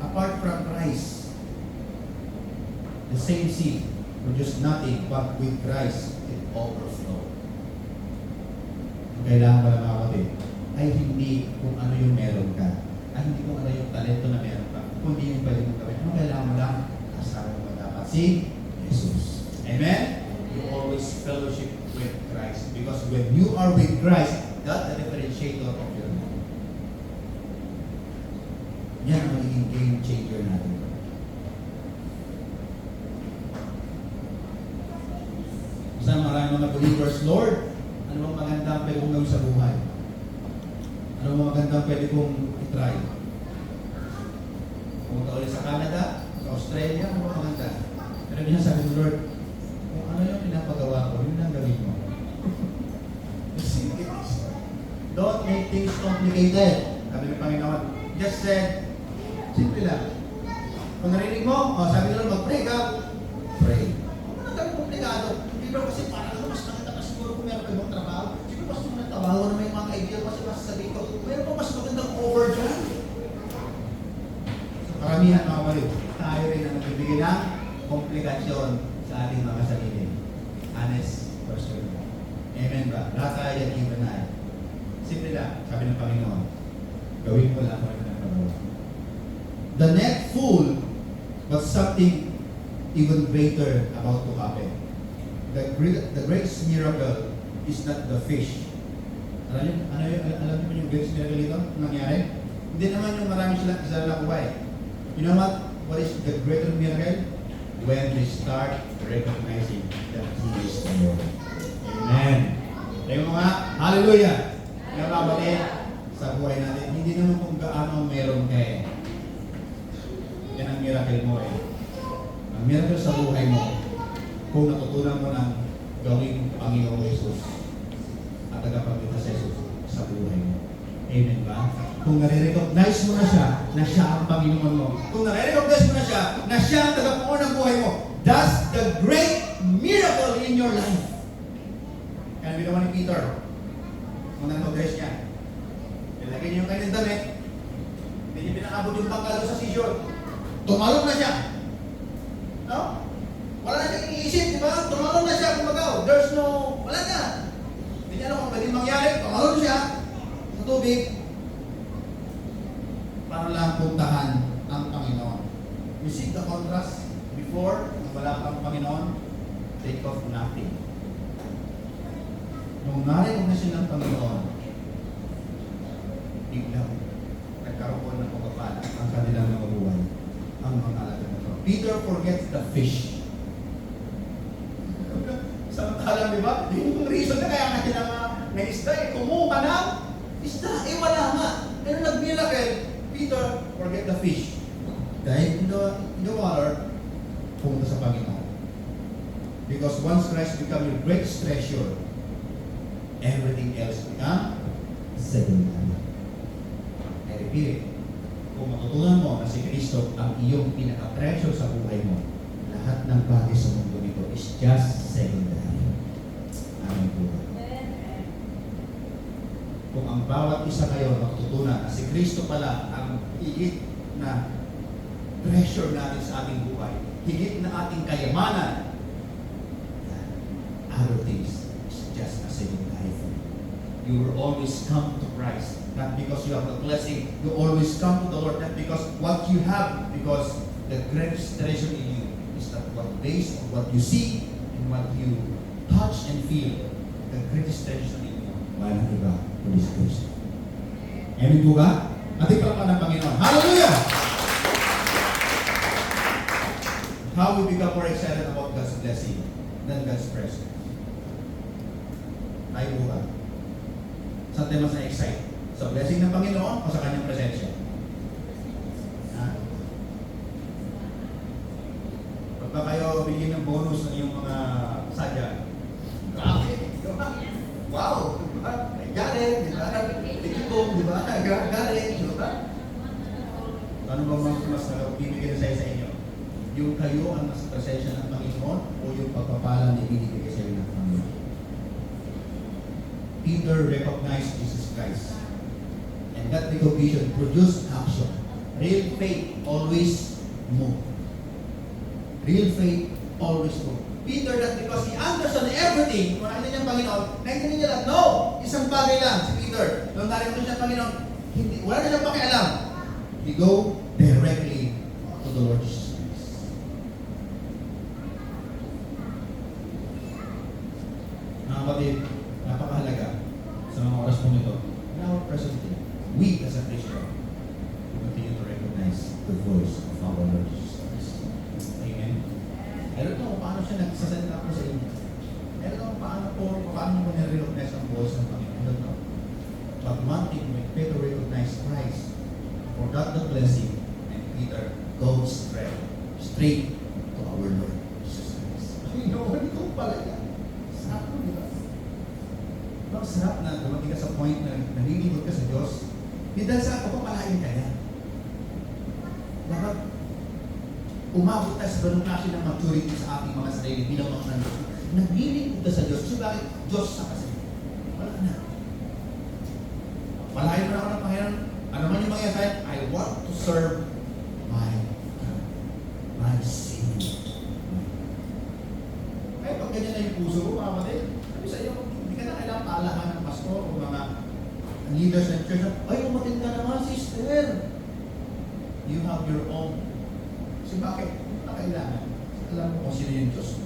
Apart from Christ, the same seed produce nothing, but with Christ, it overflow. Ang kailangan pala mga kapatid, ay hindi kung ano yung meron ka, ay hindi kung ano yung talento na meron ka, kundi yung pwede mong gawin. Ano kailangan mo lang? Kasama mo dapat si Jesus. Amen? You always fellowship with Christ. Because when you are with Christ, that's the differentiator of your life. Yan ang magiging game changer natin. Sa maraming mga believers, Lord, ano ang magandang pwede kong gawin sa buhay? Ano ang magandang pwede kong itry? Pumunta ulit sa Canada, sa Australia, ano ang maganda? Pero minsan sabi ng Lord, kung ano yung pinapagawa ko, yun ang gawin mo. Don't make things complicated. Sabi ng Panginoon, just said, simple lang. Kung narinig mo, sabi ng Lord, mag-pray ka, pray. Huwag mo nang gawin komplikado. Hindi ba kasi parang mas nakita ka siguro kung meron ka ibang trabaho. Siguro mas mga trabaho na may mga kaibigan kasi masasabihin ko, meron pa mas magandang over dyan. So karamihan mga kapatid, tayo rin ang nagbibigay ng komplikasyon sa ating mga sarili. Honest person. Amen ba? Lahat tayo yan, even na. Simple lang, sabi ng Panginoon, gawin ko lang kung ano nagpagawa. The net full, but something even greater about to happen. The greatest miracle is not the fish. Alam niyo yung greatest miracle dito? Nangyari? Hindi naman yung marami sila nakuha eh. You know what is the greatest miracle? When they start recognizing that He is the Lord. Amen. Tingnan mo nga, hallelujah! Kaya kapatid, sa buhay natin, hindi naman kung gaano meron ka eh. Yan ang miracle mo eh. Ang miracle sa buhay mo, kung natutunan mo ng gawing Panginoong Jesus at tagapagligtas sa Jesus sa buhay mo. Amen ba? Kung nare-recognize mo na siya ang Panginoon mo. Kung nare-recognize mo na siya ang tagapanguna ng buhay mo, that's the great miracle in your life. Kaya ginawa ni Peter, kung nag-dress niya, nilagay niya yung kanyang damit, hindi niya pinakabot yung pangkalo sa seashore. Tumalon na siya. No? Wala na siyang iniisip, di ba? Tumalon na siya, kumagaw. There's no, wala na. Hindi niya alam kung pwede mangyari. Tumalon siya sa tubig para lang puntahan ang Panginoon. You see the contrast? Before, wala pang Panginoon, take off nothing. Nung na-recognize ng Panginoon, biglang nagkaroon ng pagpapala ang kanilang mga buhay, ang mga alaga na ito. Peter forgets the fish. Samantalang, di ba? Yung reason na kaya natin ang isda, kumuha ng isda, wala nga. Pero nag-miracle, Peter forget the fish. Dahil in the water, pumunta sa Panginoon. Because once Christ become your greatest treasure, everything else become secondary. I repeat, kung matutunan mo na si Kristo ang iyong pinaka-treasure sa buhay mo, lahat ng bagay sa mundo nito is just secondary. Amen po. Kung ang bawat isa kayo matutunan na si Kristo pala ang higit na treasure natin sa ating buhay, higit na ating kayamanan, other things is just a secondary. You will always come to Christ, not because you have the blessing. You always come to the Lord, not because what you have, because the greatest treasure in you is that what based on what you see and what you touch and feel, the greatest treasure in you, walang iba, kundi si Kristo. Amen po ba? Ating palakpan ng Panginoon. Hallelujah! How we become more excited about God's blessing than God's presence? Tayo po ba? Saan tayo mas na-excite? Sa blessing ng Panginoon o sa Kanyang presensya? Ha? Pag ba kayo bigyan ng bonus ng iyong mga sadya? Grabe! Wow! Galit! Di ba? Tikitong! Di ba? Galit! Di ba? Ano ba mas bibigyan sa inyo? Yung kayo ang mas presensya ng Panginoon o yung pagpapala na ibinibigay sa inyo ng Panginoon? Peter recognized Jesus Christ. And that recognition produced action. Real faith always move. Real faith always move. Peter, that because he understood everything, kung nakita niya ang Panginoon, nakita niya lahat. No! Isang bagay lang si Peter. Nung narito siya ang Panginoon, wala na siyang pakialam. He go directly to the Lord Jesus Christ. Mga kapatid, napakahalaga sa mga oras po nito. In our present day, we as a Christian, continue to recognize the voice of our Lord Jesus Christ. Amen. I don't know kung paano siya nagsasalita po sa inyo. I don't know paano mo na-recognize ang voice ng Panginoon. I don't know. But one thing, when Peter recognized Christ, forgot the blessing, and Peter goes straight to our Lord Jesus Christ. Panginoon, ikaw pala yan. Sarap mo, di ba? Diba sarap na dumating ka sa point na nalilibot ka sa Diyos? Di dahil sa kapapalain ka yan. Dapat umabot tayo sa ganung klase ng maturity sa ating mga sarili bilang mga nandito. Naglilingkod ka sa Diyos. So bakit Diyos sa kasi? Wala na. Palain mo na ako ng Panginoon. Ano man yung mangyayari? I want to serve my God, my Savior. Ay, pag ganyan na yung puso ko, mga kapatid, sabi sa iyo, hindi ka na kailangan paalahan ng pastor o mga leaders ng church. Ay, umatin ka naman, sister. You have your own. Kasi bakit? Hindi na kailangan. Alam mo kung sino yung Diyos mo.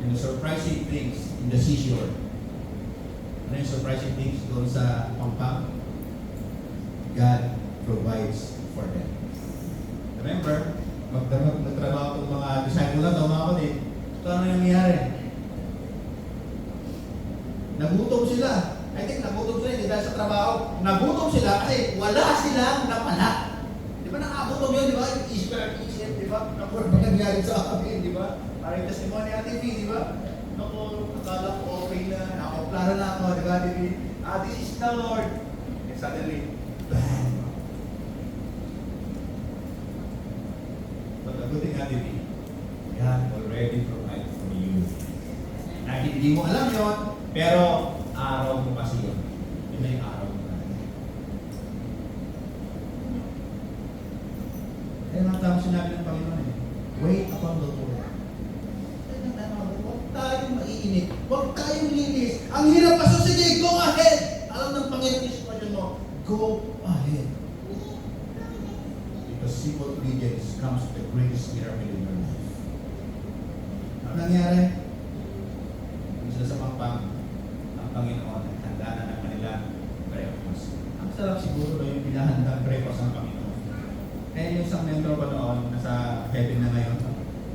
And the surprising things in the seashore. Ano yung surprising things doon sa Pampang? God provides for them. Remember, nagtrabaho itong mga disciple na ito, mga kapatid. Ito ano yung nangyayari? Nagutom sila. I think nagutom sila, hindi dahil sa trabaho. Nagutom sila kasi wala silang napala. Di ba nakagutom yun, di ba? Isip, di ba? Naku, ba nangyari sa amin, di ba? Parang yung testimony natin, di ba? Naku, akala ko okay na, nakaplano na ako, di ba? This is the Lord. And suddenly, bang! But the good thing natin, God already provided for you. Na hindi mo alam yon, pero araw mo kasi yun. Yun na yung araw mo na. Kaya nga tama sinabi ng Panginoon eh, wait upon the Lord. Huwag tayong maiinit. Huwag tayong linis. Ang hirap pa so, sige, go ahead. Alam ng Panginoon yung sitwasyon mo, go ahead. Because simple obedience comes with the greatest miracle in your life. Ano nangyari? Kung sila sa Pampang, ang Panginoon, handa na ng kanilang breakfast. Ang sarap siguro na yung pinahanda breakfast ng Panginoon. Kaya yung isang mentor ko noon, nasa heaven na ngayon,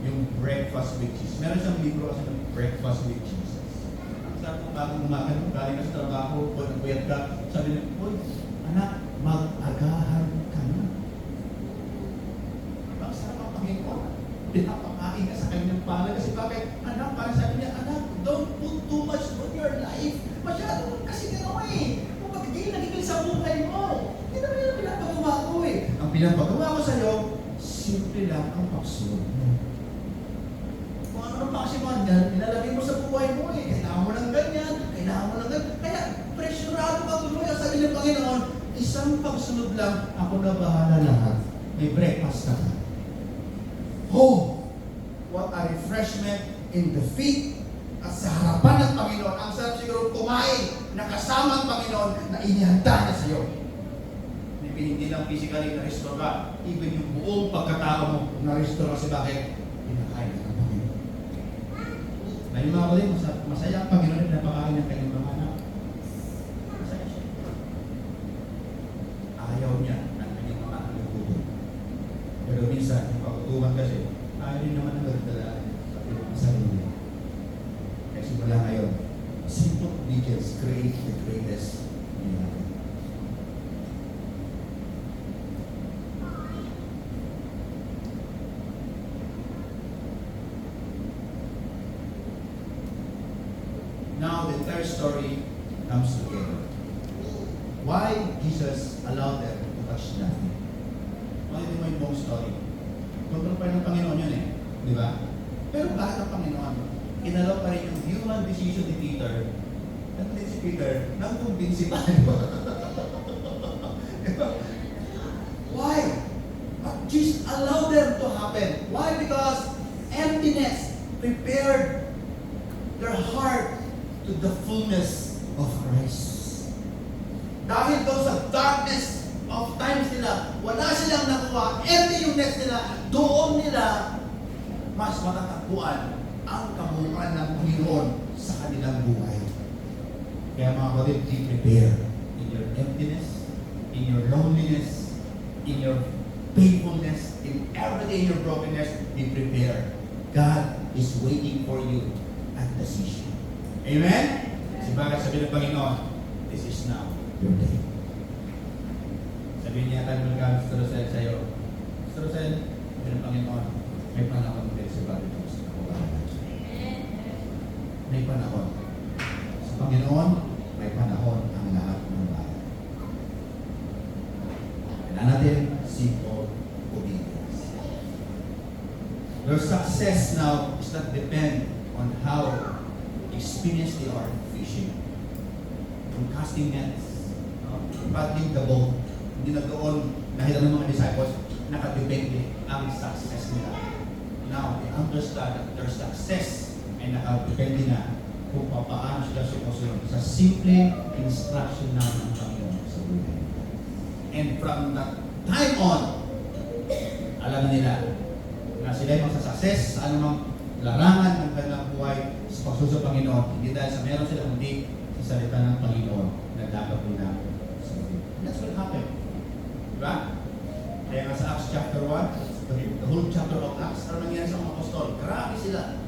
yung breakfast with Jesus. Meron siyang libro kasi ng breakfast with Jesus. Ang sarap kung bagong umakan, galing ka sa trabaho, kung nagpuyat ka, sabi niya, uy, anak, mag-agahan ka na. Ang sarap ang Panginoon. Pinapakain ka sa kanyang palay. Kasi bakit? Anak, parang sabi niya, anak, don't put too much on your life. Masyado kasi gano'n eh. Kung magiging nagiging sa buhay mo, hindi naman yung pinapagawa ko eh. Ang pinapagawa ko sa'yo, simple lang ang pagsunod mo. Kung ano ang maximum yan, nilalagay mo sa buhay mo eh. Kailangan mo ng ganyan, kailangan mo ng ganyan. Kaya, presyurado ka tuloy. Ang sabi ng Panginoon, isang pagsunod lang, ako na bahala lahat. May breakfast ka na. Oh, what a refreshment in the feet at sa harapan ng Panginoon. Ang sarap siguro kumain na kasama ang Panginoon na inihanda niya sa iyo. Hindi lang physically na-restore ka, even yung buong pagkatao mo na-restore kasi bakit? Pinakain ka ng Panginoon. Ngayon mga kapatid, masaya ang Panginoon na napakain ng kanyang mga anak. Masaya siya. Ayaw niya ng kanyang mga anak. Pero minsan, yung pagkutuban kasi, ayaw din naman ang gagdalaan sa sarili. Kaya simula ngayon, simple obedience create the greatest miracle. Now the entire story comes together. Why Jesus allowed them to touch nothing? Ito mo yung buong story. Control pa rin ng Panginoon yun eh. Di ba? Pero bakit ang Panginoon? Inalaw pa rin yung human decision ni Peter Nandun si Peter, nang-convince pa. Why? But just allow them to happen. Why? Because emptiness prepared their heart to the fullness of Christ. Dahil doon sa darkness of times nila, wala silang nakuha, empty yung next nila, doon nila mas matatagpuan ang kabuuan ng Panginoon sa kanilang buhay. Kaya mga kapatid, be prepared in your emptiness, in your loneliness, in your faithfulness, in everything, in your brokenness, be prepared. God is waiting for you at the seashore. Amen? Sabagay sabi ng Panginoon, this is now your day. Sabihin niya tayo mga Mr. Rosel sa'yo, Mr. Rosel, sabi ng Panginoon, may panahon din sa bawat ito sa kabuuan. May panahon. Sa Panginoon, may panahon ang lahat ng bayan. Kailangan natin simple obedience. Your success now does not depend on how experienced they are in fishing. From casting nets, paddling the boat, hindi na doon nakita ng mga disciples, nakadepende ang success nila. Now, they understand that their success ay nakadepende na kung paano sila sumusunod sa simple instruction na ng Panginoon sa buhay. And from that time on, alam nila na sila ay magsasucess sa anumang larangan ng kanilang buhay sa pagsunod sa Panginoon. Hindi dahil sa meron sila, kundi sa salita ng Panginoon na dapat nila sa buhay. That's what happened. Diba? Kaya nga sa Acts chapter 1, the whole chapter of Acts, ano nangyari sa mga apostol? Grabe sila.